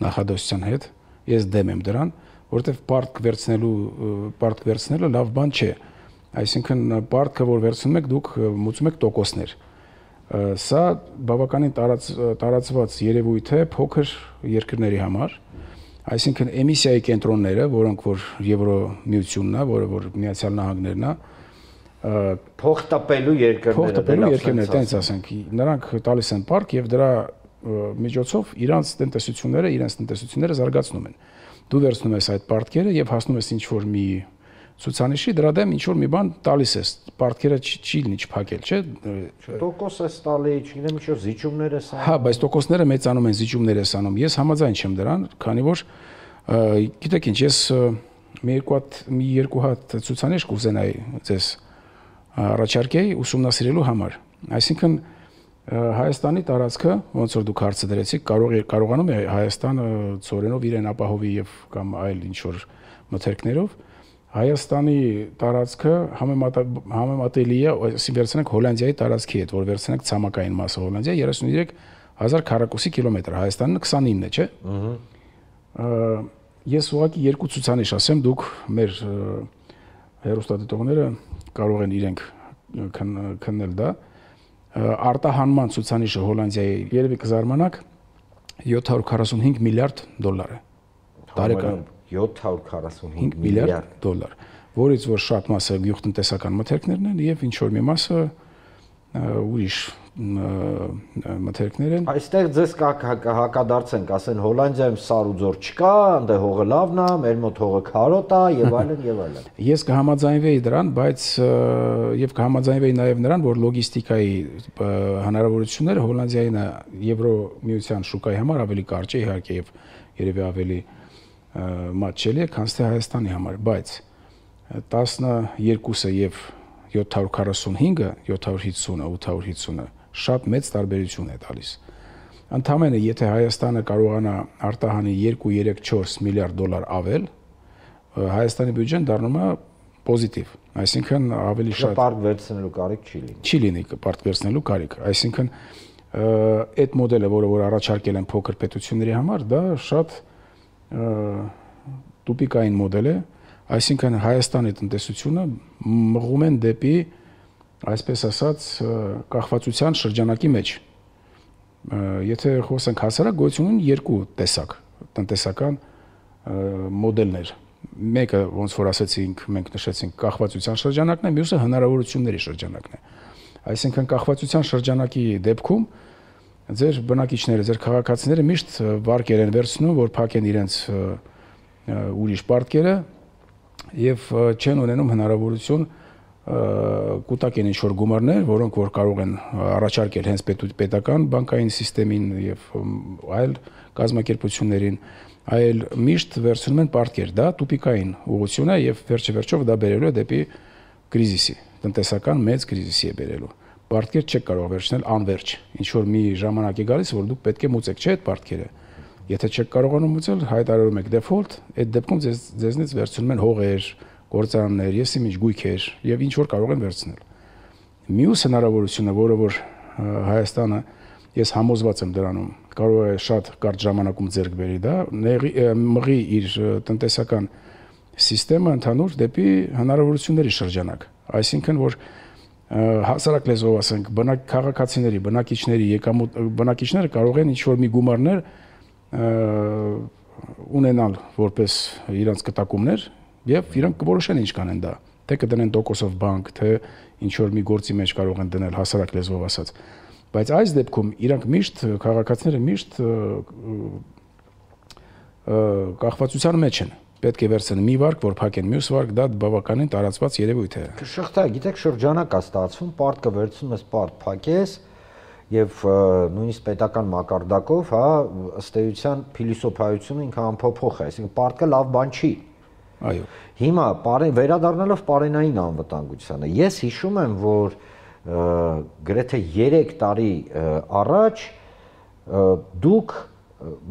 նախադասության հետ, ես դեմ եմ դրան, որովհետեւ պարտ վերցնելը լավ բան չէ։ Այսինքն պարտքը որ վերցնում եք, դուք մուծում եք տոկոսներ։ Սա բավականին տարածված երևույթ է փոքր երկրների համար, այսինքն էմիսիայի կենտրոնները, որոնք որ Եվրոմիությունն է, որը որ Միացյալ Նահանգներն է, փոխտպելու երկրները, տենց ասենք, նրանք տալիս են պարկ եւ դրա միջոցով իրենց տնտեսությունները զարգացնում են։ Դու վերցնում ես այդ պարտքերը եւ հասնում ես ինչ որ մի ցուցանիշի, դրա դեմ ինչ որ մի բան տալիս ես, պարտքերը չի լինի չփակել, չէ՞։ Տոկոս է տալի, չգիտեմ ինչ որ զիջումներ է անում։ Հա, բայց տոկոսները մեծանում են, զիջումներ է անում։ Ես համաձայն չեմ դրան, քանի որ գիտեք ինչ, ես մի երկու հատ ցուցանիշ կուզենայի ձեզ առաջարկեի ուսումնասիրելու համար։ Այսինքն Հայաստանի տարածքը, ոնց որ դուք հարցը դրեցիք, կարողանում է Հայաստանը ծորենով իրեն ապահովի եւ կամ այլ ինչ որ մթերքներով Հայաստանի տարածքը համեմատելի է, այսինքն վերցնենք Հոլանդիայի տարածքի հետ, որ վերցնենք ցամաքային մասը Հոլանդիա 33000 քառակուսի կիլոմետր, Հայաստանը 29 է, չէ՞։ Ես ուղղակի երկու ցուցանիշ ասեմ, դուք մեր հեռուստադիտողները կարող են իրենք քննել դա։ Արտահանման ցուցանիշը Հոլանդիայի երևի կզարմանաք 745 միլիարդ դոլար է։ Տարեկան 745 միլիարդ դոլար, որից որ շատ մասը գյուղտնտեսական մթերքներն են եւ ինչ որ մի մասը ուրիշ մթերքներ են։ Այստեղ ձեզ հակադարձենք, ասեն Հոլանդիայում սար ու ձոր չկա, այնտեղ հողը լավն է, մեր մոտ հողը քարոտ է եւ այլն եւ այլն։ Ես կհամաձայնվեի դրան, բայց եւ կհամաձայնվեի նաեւ նրան, որ լոգիստիկայի հնարավորությունները Հոլանդիային Եվրոմիության շուկայի համար ավելի կարճ է իհարկե եւ երևի ավելի մատչելի է, քան թե Հայաստանի համար, բայց 12-ը եւ 745-ը, 750-ը, 850-ը շատ մեծ տարբերություն է տալիս։ Ընդամենը եթե Հայաստանը կարողանա արտահանի 2-3-4 միլիարդ դոլար ավել, Հայաստանի բյուջեն դառնում է պոզիտիվ, այսինքն ավելի շատ պարկ վերցնելու կարիք չի լինի։ Չի լինի պարկ վերցնելու կարիք, այսինքն այդ մոդելը, որ առաջարկել են փոքր պետությունների համար, դա շատ տուպիկային մոդել է, այսինքն Հայաստանի տնտեսությունը մղում են դեպի, այսպես ասած, կախվածության շրջանակի մեջ։ Եթե խոսենք հասարակ, գոյություն ունեն երկու տեսակ տնտեսական մոդելներ։ Մեկը, ոնց որ ասեցինք, մենք նշեցինք կախվածության շրջանակն է, մյուսը հնարավորությունների շրջանակն է։ Այսինքն կախվածության շրջանակի դեպքում ձեր բնակիչները, ձեր քաղաքացիները միշտ վարկեր են վերցնում, որ փակեն իրենց ուրիշ պարտքերը եւ չեն ունենում հնարավորություն կուտակեն ինչ-որ գումարներ, որոնք որ կարող են առաջարկել հենց պետական բանկային համակարգին եւ այլ կազմակերպություններին, այլ միշտ վերցնում են պարտքեր, դա տուպիկային ուղղություն է եւ վերջեվերջով դա բերելու է դեպի կրիզիսի, տնտեսական մեծ կրիզիսի է բերելու։ Պարտքեր չեք կարող վերցնել անverջ, ինչ որ մի ժամանակ է գալիս, որ դուք պետք է մուծեք, չէ՞ այդ պարտքերը։ Եթե չեք կարողանում մուծել, հայտարարում եք դեֆոլտ, այդ դեպքում ձեզնից վերցնում են հողեր, գործարաններ, եսիմինչ գույքեր եւ ինչ որ կարող են վերցնել։ Մյուս հնարավորությունը, որը որ Հայաստանը, ես համոզված եմ դրանում, կարող է շատ կարճ ժամանակում ձեռք բերի դա, մղի իր տնտեսական համակարգը ընդհանուր դեպի հնարավորությունների շրջանակ, այսինքն որ հասարակ լեզվով ասենք, քաղաքացիների, բնակիչները կարող են ինչ-որ մի գումարներ ունենալ որպես իրենց կտակումներ եւ իրանք կորոշեն ինչ կանեն դա, թե կդնեն տոկոսով բանկ, թե ինչ-որ մի գործի մեջ կարող են դնել հասարակ լեզվով ասած։ Բայց այս դեպքում իրանք միշտ, քաղաքացիները միշտ կախվածության մեջ են։ Պետք է վերցնեն մի վարկ, որ փակեն մյուս վարկ, դա բավականին տարածված երևույթ է։ Շղթա, գիտեք, շրջանակ է ստացվում, պարտքը վերցնում ես, պարտ փակես եւ նույնիսկ պետական մակարդակով, հա, ըստ էության փիլիսոփայությունը ինքը անփոփոխ է, այսինքն պարտքը լավ բան չի։ Այո։ Հիմա վերադառնալով պարենային անվտանգությանը, ես հիշում եմ, որ գրեթե 3 տարի առաջ դուք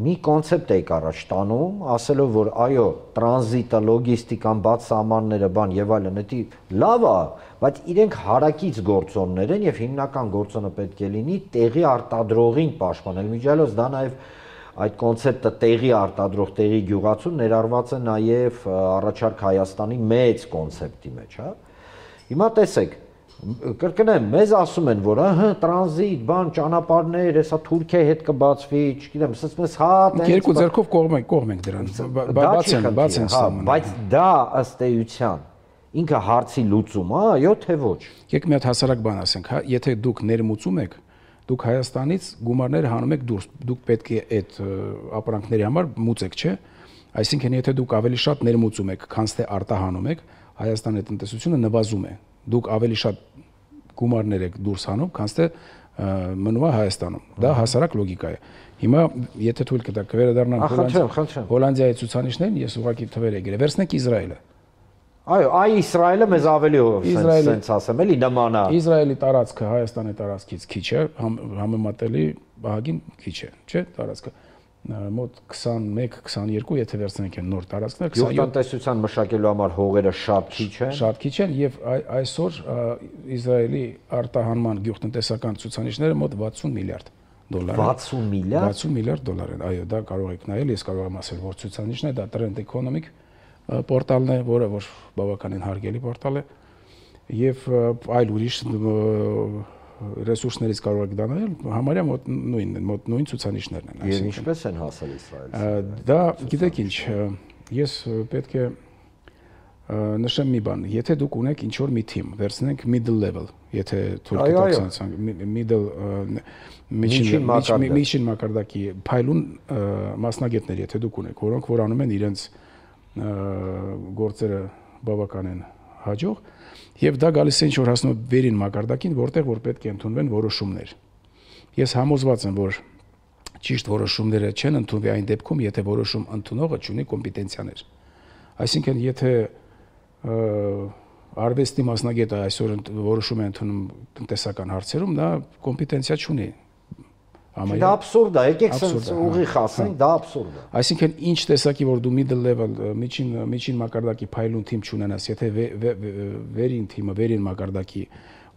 մի կոնցեպտ եք առաջ տանում, ասելով, որ այո, տրանզիտը, լոգիստիկան, բաց սահմանները, բան եւ այլն, դա լավ է, բայց իրենք հարակից գործոններ են եւ հիմնական գործոնը պետք է լինի տեղի արտադրողին պաշտպանել։ Միջալոց դա նաեւ այդ կոնցեպտը տեղի արտադրող, տեղի գյուղացու ներառված է նաեւ առաջարկ Հայաստանի մեծ կոնցեպտի մեջ, հա։ Հիմա տեսեք, կրկնեմ, մեզ ասում են, որ տրանզիտ, բան, ճանապարհներ, հեսա Թուրքիայի հետ կբացվի, չգիտեմ, ասես մեզ հա, երկու ձեռքով կողմ ենք դրան, բաց են, բայց դա ըստ էության ինքը հարցի լուծում է, այո թե ոչ։ Եկեք մի հատ հասարակ բան ասենք, հա, եթե դուք ներմուծում եք, դուք Հայաստանից գումարներ հանում եք դուրս, դուք պետք է այդ ապրանքների համար մուծեք, չէ՞։ Այսինքն եթե դուք ավելի շատ ներմուծում եք, քան թե արտահանում եք, Հայաստանի տնտեսությունը նվազում է։ Դուք ավելի շատ գումարներ եք դուրս հանում, քան թե մնում է Հայաստանում։ Դա հասարակ լոգիկա է։ Հիմա եթե թույլ կտաք կվերադառնանք Հոլանդիայի ցուցանիշներին, ես ուղղակի թվեր եմ գրել։ Վերցնենք Իսրայելը։ Այո, այ Իսրայելը մեզ ավելի սենց ասեմ, էլի նման է։ Իսրայելի տարածքը Հայաստանի տարածքից քիչ է, համեմատելի ահագին քիչ է, չէ՞, տարածքը։ Մոտ 21-22, եթե վերցնենք այն նոր տարածքներ, 27 գյուղատնտեսության մշակելու համար հողերը շատ քիչ են։ Շատ քիչ են եւ այսօր Իսրայելի արտահանման գյուղատնտեսական ցուցանիշները մոտ 60 միլիարդ դոլար են։ 60 միլիարդ։ 60 միլիարդ դոլար են, այո, դա կարող եք նայել, ես կարող եմ ասել, որ ցուցանիշն է, դա Trend Economic պորտալն է, որը որ բավականին հարգելի պորտալ է, եւ այլ ուրիշ ռեսուրսներից կարող եք դա նայել, համարյա մոտ նույն ցուցանիշներն են, Եվ ինչպես են հասել Իսրայելցիները։ Դա գիտեք ինչ, ես պետք է նշեմ մի բան, եթե դուք ունեք ինչ որ մի թիմ, վերցնենք middle level, եթե թույլ կտաք middle միջին մակարդակի փայլուն մասնագետներ, եթե դուք ունեք, որոնք որ անում են իրենց գործերը բավականին հաջող, եւ դա գալիս է ինչ որ հասնում վերին մակարդակին, որտեղ որ պետք է ընդունվեն որոշումներ։ Ես համոզված եմ, որ ճիշտ որոշումները չեն ընդունվի այն դեպքում, եթե որոշում ընդունողը չունի կոմպետենցիաներ։ Այսինքն, եթե արվեստի մասնագետը այսօր որոշում է ընդունում տնտեսական հարցերում, նա կոմպետենցիա չունի։ Դա աբսուրդ է, եկեք սենց ուղիղ ասենք, դա աբսուրդ է։ Այսինքն ինչ տեսակի որ դու middle level միջին մակարդակի փայլուն թիմ չունենաս, եթե վերին թիմը, վերին մակարդակի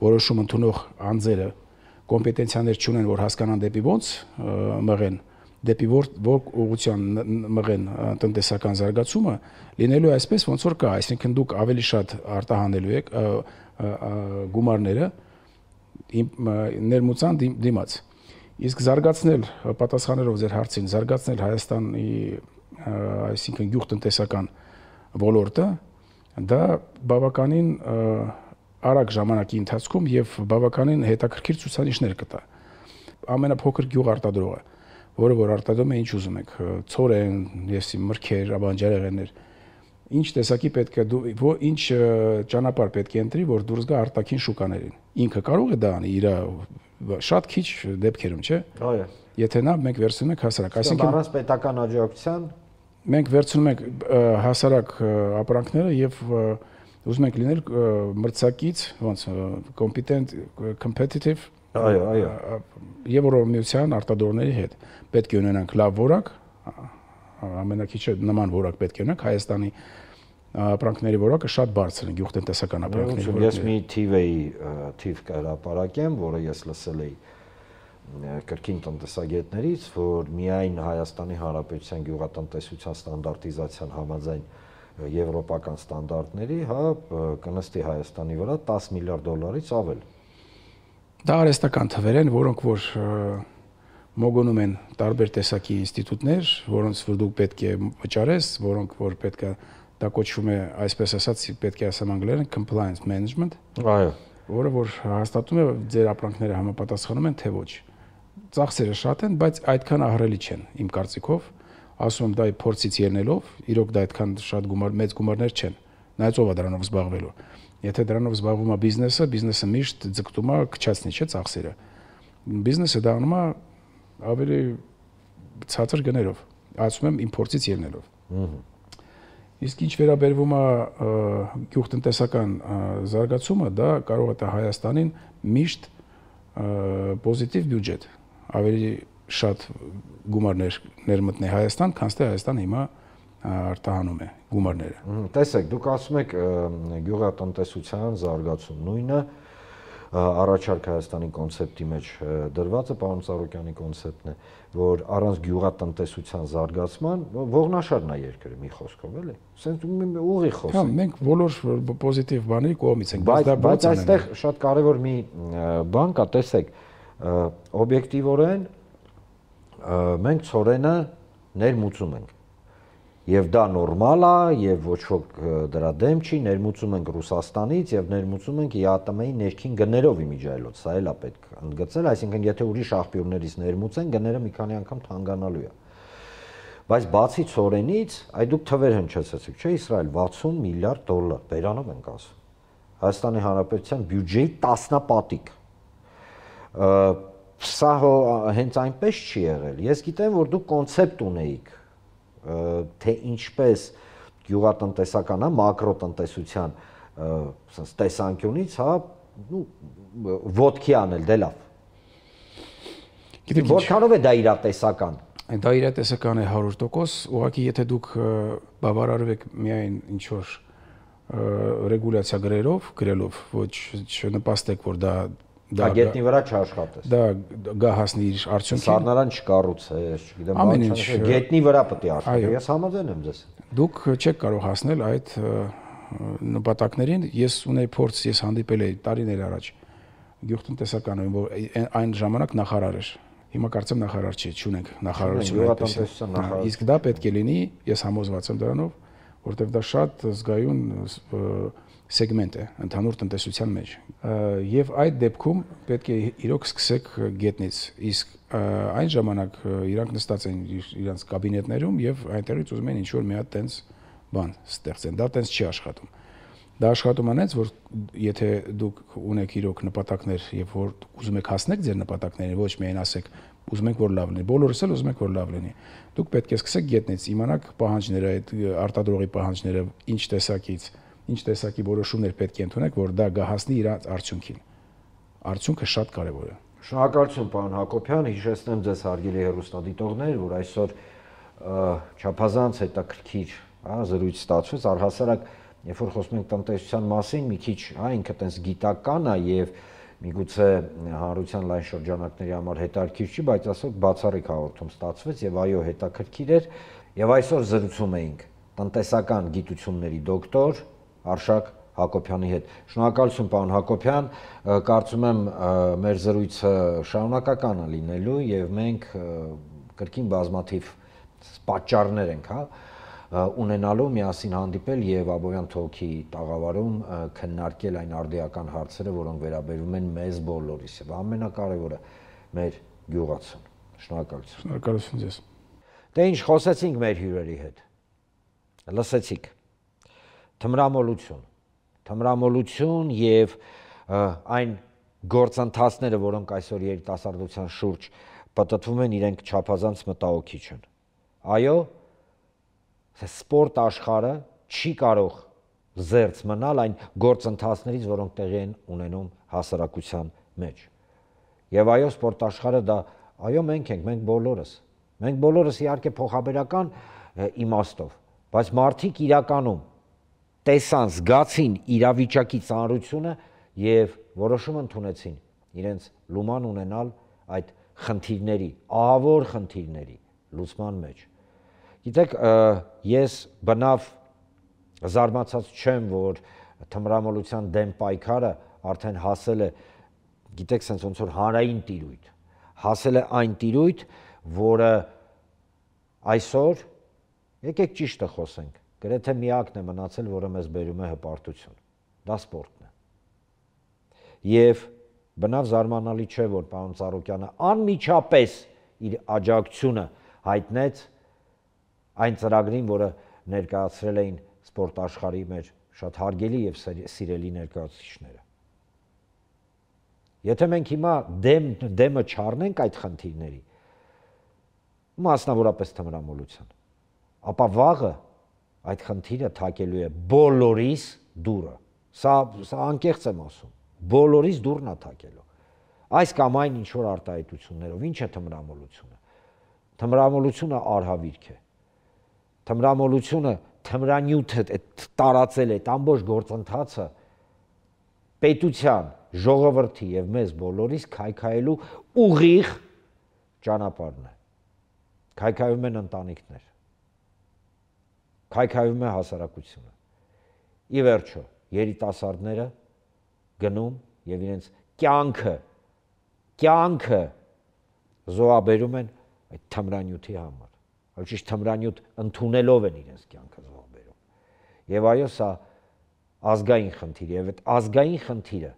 որոշում ընդունող անձերը կոմպետենցիաներ չունեն, որ հասկանան դեպի ոնց մղեն, դեպի որ ուղղության մղեն տնտեսական զարգացումը, լինելու է այսպես ոնց որ կա, այսինքն դուք ավելի շատ արտահանելու եք գումարները ներմուծան դիմաց։ Իսկ զարգացնել պատասխանելով ձեր հարցին, զարգացնել Հայաստանի, այսինքն գյուղատնտեսական ոլորտը, դա բավականին արագ ժամանակի ընթացքում եւ բավականին հետաքրքիր ցուցանիշներ կտա։ Ամենափոքր գյուղարտադրողը, որը որ արտադրում է ինչ ուզում եք, ցորեն, մրգեր, բանջարեղեններ, ինչ տեսակի պետք է ինչ ճանապարհ պետք է ընտրի, որ դուրս գա արտաքին շուկաներին։ Ինքը կարող է դա անի իր շատ քիչ դեպքերում, չէ՞։ Այո։ Եթե նա մենք վերցնում ենք հասարակ, այսինքն առանց պետական աջակցության մենք վերցնում ենք հասարակ ապրանքները եւ ուզում ենք լինել մրցակից, ոնց competitive, այո, Եվրոմիության արտադրողների հետ։ Պետք է ունենանք լավ որակ, ամենակիչը նման որակ պետք է ունենանք, Հայաստանի ապրանքների որակը շատ բարձր է, գյուղատնտեսական ապրանքների որակը։ Ես մի թիվ կհրապարակեմ, որը ես լսել էի կրկին տնտեսագետներից, որ միայն Հայաստանի Հանրապետության գյուղատնտեսության ստանդարտիզացիան համաձայն եվրոպական ստանդարտների, հա, կնստի Հայաստանի վրա 10 միլիարդ դոլարից ավել։ Դա արհեստական թվեր են, որոնք որ մոգոնում են տարբեր տեսակի ինստիտուտներ, որոնց որ դուք պետք է վճարես, որոնք որ պետք է դա կոչվում է, այսպես ասած, պետք է ասեմ անգլերեն compliance management, այո, որը որ հաստատում է ձեր ապրանքները համապատասխանում են թե ոչ։ Ծախսերը շատ են, բայց այդքան ահռելի չեն, իմ կարծիքով, ասում եմ դա փորձից ելնելով, իրոք դա այդքան շատ մեծ գումարներ չեն։ Նայած ով է դրանով զբաղվելու։ Եթե դրանով զբաղվում է բիզնեսը միշտ ձգտում է քչացնի, չէ՞ ծախսերը։ Բիզնեսը դա անում է ավելի ցածր գներով, ասում եմ իմ փորձից ելնելով։ Իսկ ինչ վերաբերվում է գյուղատնտեսական զարգացումը, դա կարող է տա Հայաստանին միշտ պոզիտիվ բյուջետ, ավելի շատ գումարներ ներմտնի Հայաստան, քան թե Հայաստանը հիմա արտահանում է գումարները։ Տեսեք, դուք ասում եք գյուղատնտեսության զարգացում, նույնը առաջարկ Հայաստանի կոնցեպտի մեջ դրված է, պարոն Ծառուկյանի կոնցեպտն է, որ առանց գյուղատնտեսության զարգացման ողնաշարն է երկրը մի խոսքով, էլի։ Սենց ուղի խոսք։ Հա, մենք բոլոր պոզիտիվ բաների կողմից ենք, բայց այստեղ շատ կարևոր մի բան կա, տեսեք, օբյեկտիվորեն մենք ցորենը ներմուծում ենք։ Եվ դա նորմալ է, եւ ոչ ոք դրա դեմ չի, ներմուծում ենք Ռուսաստանից եւ ներմուծում ենք ԵԱՏՄ-ի ներքին գներով իմիջայլոց, սա էլ է պետք ընդգծել, այսինքն եթե ուրիշ աղբյուրներից ներմուծեն, գները մի քանի անգամ թանկանալու է։ Բայց բացի ծորենից, այ դուք թվեր հնչեցեցիք, չէ՞, Իսրայել 60 միլիարդ $, բերանով ենք ասում։ Հայաստանի Հանրապետության բյուջեի տասնապատիկ։ Սա հենց այնպես չի եղել։ Ես գիտեմ, որ դուք կոնցեպտ ունեիք, թե ինչպես գյուղատնտեսական, մակրոտնտեսության տեսանկյունից, ոտքի անել, դե լավ։ Որքանով է դա իրատեսական։ Դա իրատեսական է 100%, ուղղակի եթե դուք բավարարվեք միայն ինչ որ ռեգուլյացիա գրելով, ոչ չնպաստեք, որ դա գետնի վրա չաշխատես։ Դա գա հասնի իր արդյունքին։ Սառնարան չկառուցես, չգիտեմ, ամեն ինչ գետնի վրա պետք է աշխատի։ Ես համաձայն եմ ձեզ։ Դուք չեք կարող հասնել այդ նպատակներին։ Ես ունեի փորձ, ես հանդիպել էի տարիներ առաջ գյուղատնտեսականին, որ այն ժամանակ նախարար էր։ Հիմա կարծեմ նախարար չի, չունենք նախարարություն այդպես։ Իսկ դա պետք է լինի, ես համոզված եմ դրանով, որտեղ դա շատ զգայուն սեգմենտ է ընդհանուր տնտեսության մեջ։ Եվ այդ դեպքում պետք է իրոք սկսեք գետնից։ Իսկ այն ժամանակ իրանք նստած են իրենց կաբինետներում եւ այնտեղից ուզում են ինչ-որ մի հատ տենց բան ստեղծեն։ Դա տենց չի աշխատում։ Դա աշխատում անեց, որ եթե դուք ունեք իրոք նպատակներ եւ որ ուզում եք հասնել ձեր նպատակներին, ոչ միայն ասեք ուզում եք որ լավ լինի, բոլորս էլ ուզում եք որ լավ լինի։ Դուք պետք է սկսեք գետնից, իմանաք պահանջները, այդ արտադրողի պահանջները, ինչ տեսակի որոշումներ պետք է ընդունեք, որ դա գահասնի իր արդյունքին։ Արդյունքը շատ կարևոր է։ Շնորհակալություն, պարոն Հակոբյան, հիշեցնեմ ձեզ հարգելի հեռուստադիտողներ, որ այսօր չափազանց հետաքրքիր զրույց ստացվեց, առհասարակ երբ որ խոսում ենք տնտեսության մասին, մի քիչ ինքը տես գիտական է եւ միգուցե հանրության լայն շրջանակների համար հետաքրքիր չի, բայց այսօր բացառիկ հաղորդում ստացվեց եւ այո, հետաքրքիր էր եւ այսօր զրուցում էինք տնտեսական գիտությունների դոկտոր Արշակ Հակոբյանի հետ։ Շնորհակալություն, պարոն Հակոբյան, կարծում եմ մեր զրույցը շարունակական է լինելու եւ մենք կրկին բազմաթիվ պատճառներ ենք, ունենալու միասին հանդիպել եւ Աբովյան թոքի տաղավարում քննարկել այն արդիական հարցերը, որոնք վերաբերում են մեզ բոլորիս եւ ամենակարևորը մեր գյուղացուն։ Շնորհակալություն։ Շնորհակալություն ձեզ։ Դե ինչ խոսեցինք մեր հյուրերի հետ։ Լսեցիք։ Թմրամոլություն եւ այն գործընթացները, որոնք այսօր երիտասարդության շուրջ պատտվում են, իրենք չափազանց մտահոգիչ են։ Այո, սպորտ աշխարհը չի կարող զերծ մնալ այն գործընթացներից, որոնք տեղի են ունենում հասարակության մեջ։ Եվ այո, սպորտ աշխարհը դա, այո, մենք ենք, մենք բոլորս իհարկե փոխաբերական իմաստով, բայց մարդիկ իրականում տեսան, զգացին իրավիճակի ծանրությունը եւ որոշում ընդունեցին իրենց լուման ունենալ այդ խնդիրների, ահավոր խնդիրների լուծման մեջ։ Գիտեք, ես բնավ զարմացած չեմ, որ թմրամոլության դեմ պայքարը արդեն հասել է, գիտեք, sense ոնց որ հանրային տիրույթ, հասել է այն տիրույթ, որը այսօր, եկեք ճիշտը խոսենք, գրեթե միակն է մնացել, որը մեզ բերում է հպարտություն, դա սպորտն է։ Եվ բնավ զարմանալի չէ, որ պարոն Ծառուկյանը անմիջապես իր աջակցությունը հայտնեց այն ծրագրին, որը ներկայացրել էին սպորտ աշխարհի մեր շատ հարգելի եւ սիրելի ներկայացուցիչները։ Եթե մենք հիմա դեմը չառնենք այդ խնդիրների, մասնավորապես թմրամոլության, ապա վաղը այդ խնդիրը թակելու է բոլորիս դուռը։ Սա անկեղծ եմ ասում, բոլորիս դուռն է թակելու։ Այս կամ այն ինչ որ արտահայտություններով, ինչ է թմրամոլությունը։ Թմրամոլությունը արհավիրք է։ Թմրամոլությունը թմրանյութը տարածել է ամբողջ գործընթացը պետության, ժողովրդի եւ մեզ բոլորիս քայքայելու ուղիղ ճանապարհն է։ Քայքայում են ընտանիքներ, քայքայում է հասարակությունը։ Ի վերջո, երիտասարդները գնում եւ իրենց կյանքը զոհաբերում են այդ թմրանյութի համար։ ճիշտ թմրանյութ ընդունելով են իրենց կյանքը զոհ բերում։ Եվ այո, սա ազգային խնդիր է, եւ այդ ազգային խնդիրը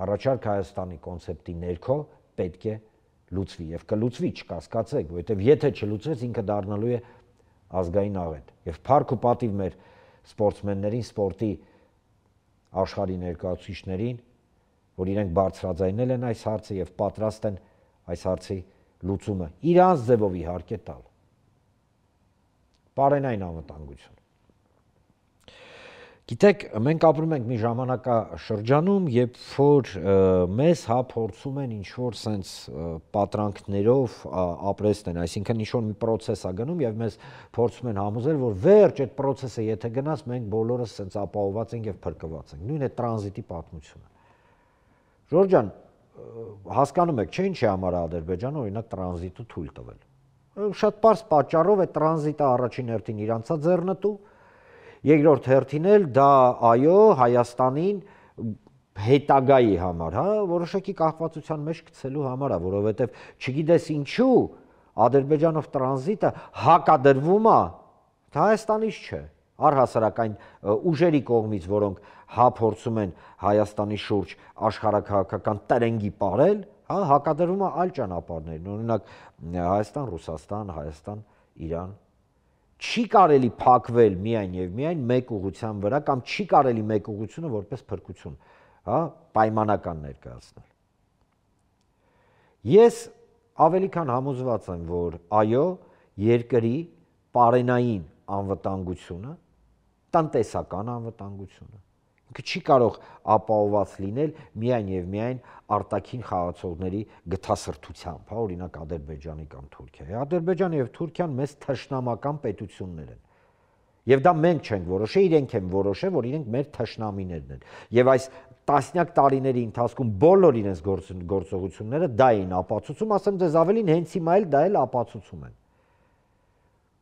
առաջարկ Հայաստանի կոնցեպտի ներքո պետք է լուծվի եւ կլուծվի, չկասկածեք, որովհետեւ եթե չլուծվեց, ինքը դառնալու է ազգային աղետ։ Եվ փառք ու պատիվ մեր սպորտսմեններին, սպորտի աշխարհի ներկայացուցիչներին, որ իրենք բարձրաձայնել են այս հարցը եւ պատրաստ են այս հարցի լուծումը իրանց ձևով իհարկե տալ։ Պարենային անվտանգություն։ Գիտեք, մենք ապրում ենք մի ժամանակաշրջանում, երբ որ մեզ փորձում են ինչ-որ սենց պատրանքներով ապրեցնել, այսինքն ինչ-որ մի պրոցես է գնում եւ մեզ փորձում են համոզել, որ վերջ այդ պրոցեսը եթե գնաց, մենք բոլորս սենց ապահովված ենք եւ փրկված ենք։ Նույն է տրանզիտի պատմությունը։ Ժորժ ջան, հասկանում եք, չէ՞ ինչի համար է Ադրբեջանը օրինակ տրանզիտը թույլ տվել։ Շատ པարզ պատճառով է տրանզիտը առաջին հերթին իրանցա ձեռնտու, երկրորդ հերթին էլ դա այո Հայաստանին հետագայի համար, հա, որոշակի կախվածության մեջ գցելու համար է, որովհետև չգիտես ինչու Ադրբեջանով տրանզիտը հակադրվում է Հայաստանից չէ, առհասարակ այն ուժերի կողմից, որոնք փորձում են Հայաստանի շուրջ աշխարհաքաղաքական տրենգի պարել, հա, հակադրվում է այլ ճանապարհներին, օրինակ Հայաստան, Ռուսաստան, Հայաստան, Իրան։ Չի կարելի փակվել միայն եւ միայն մեկ ուղղության վրա կամ չի կարելի մեկ ուղղությունը որպես փրկություն, հա, պայմանական ներկայացնել։ Ես ավելի քան համոզված եմ, որ այո, երկրի պարենային անվտանգությունը, տնտեսական անվտանգությունը ինքը չի կարող ապահովված լինել միայն եւ միայն արտաքին խաղացողների գթասրտությամբ, հա, օրինակ Ադրբեջանի կամ Թուրքիայի։ Ադրբեջանը եւ Թուրքիան մեծ թշնամական պետություններ են։ Եվ դա մենք չենք որոշել, իրենք են որոշել, որ իրենք մեր թշնամիներն են։ Եվ այս տասնյակ տարիների ընթացքում բոլոր իրենց գործողությունները դա էին ապացուցում, ասեմ ձեզ ավելին, հենց հիմա էլ դա էլ ապացուցում են։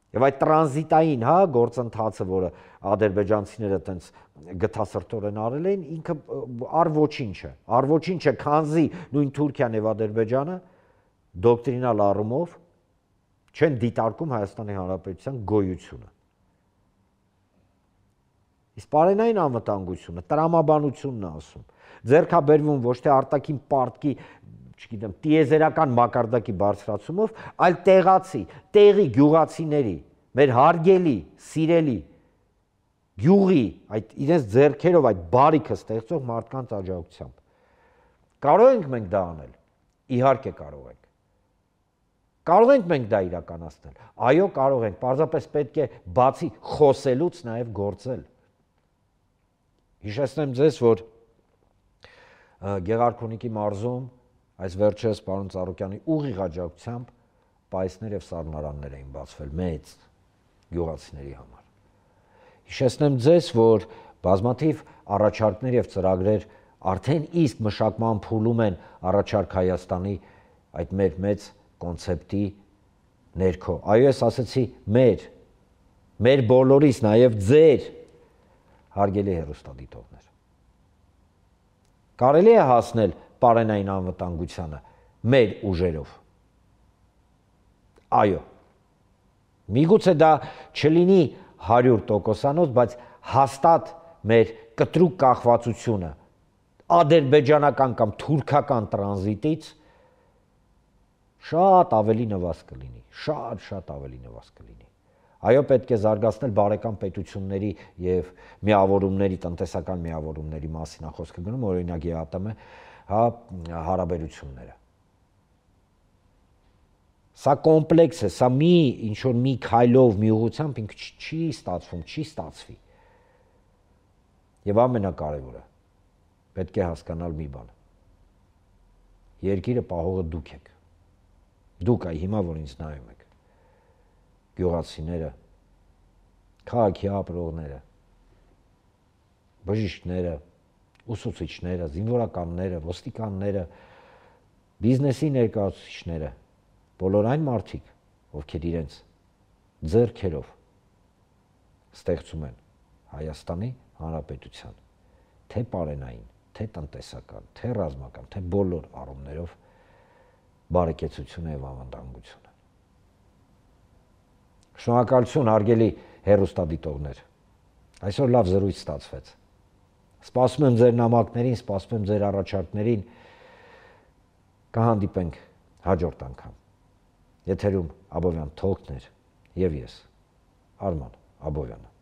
Եվ այդ տրանզիտային, հա, գործընթացը, որը ադրբեջանցիները տենց գթասրտորեն արել էին, ինքը առ ոչինչ է, քանզի նույն Թուրքիան եւ Ադրբեջանը դոկտրինալ առումով չեն դիտարկում Հայաստանի Հանրապետության գոյությունը։ Իսկ պարենային անվտանգությունը, տրամաբանությունն է ասում, ձեռքաբերվում ոչ թե արտաքին պարտքի, չգիտեմ, տիեզերական մակարդակի բարձրացումով, այլ տեղի գյուղացիների, մեր հարգելի, սիրելի գյուղի, այդ իրենց ձեռքերով այդ բարիքը ստեղծող մարդկանց աջակցությամբ։ Կարող ենք մենք դա անել։ Իհարկե կարող ենք։ Կարող ենք մենք դա իրականացնել։ Այո, կարող ենք, պարզապես պետք է բացի խոսելուց նաև գործել։ Հիշեցնեմ ձեզ, որ Գեղարքունիքի մարզում այս վերջերս պարոն Ծառուկյանի ուղիղ աջակցությամբ պայսներ եւ սառնարաններ էին բացվել մեծ գյուղացիների համար։ Հիշեցնեմ ձեզ, որ բազմաթիվ առաջարկներ եւ ծրագրեր արդեն իսկ մշակման փուլում են առաջարկ Հայաստանի այդ մեծ կոնցեպտի ներքո։ Այո, ես ասացի մեր բոլորիս, նաեւ ձեր հարգելի հեռուստադիտողներ։ Կարելի է հասնել պարենային անվտանգությանը մեր ուժերով։ Այո։ Միգուցե դա չլինի 100%, բայց հաստատ մեր կտրուկ կախվածությունը ադրբեջանական կամ թուրքական տրանզիտից շատ ավելի նվազ կլինի, շատ ավելի նվազ կլինի։ Այո, պետք է զարգացնել բարեկամ պետությունների եւ միավորումների, տնտեսական միավորումների մասին է խոսքը գնում, օրինակ ԵԱՏՄ, հա, հարաբերությունները։ Սա կոմպլեքս է, սա ինչ-որ մի քայլով, մի ուղղությամբ ինքը չի ստացվում, չի ստացվի։ Եվ ամենակարևորը, պետք է հասկանալ մի բան։ Երկիրը պահողը դուք եք։ Դուք այ հիմա որ ինձ նայում եք։ Գյուղացիները, քաղաքի ապրողները, բժիշկները, ուսուցիչները, զինվորականները, ոստիկանները, բիզնեսի ներկայացուցիչները, բոլոր այն մարդիկ, ովքեր իրենց ձեռքերով ստեղծում են Հայաստանի Հանրապետության, թե պարենային, թե տնտեսական, թե ռազմական, թե բոլոր առումներով բարեկեցությունը եւ անվտանգությունը։ Շնորհակալություն հարգելի հեռուստադիտողներ։ Այսօր լավ զրույց ստացվեց։ Սպասում եմ ձեր նամակներին, սպասում եմ ձեր առաջարկներին։ Կհանդիպենք հաջորդ անգամ։ Եթերում Աբովյան Թոլքներ եւ ես, Արման Աբովյանը։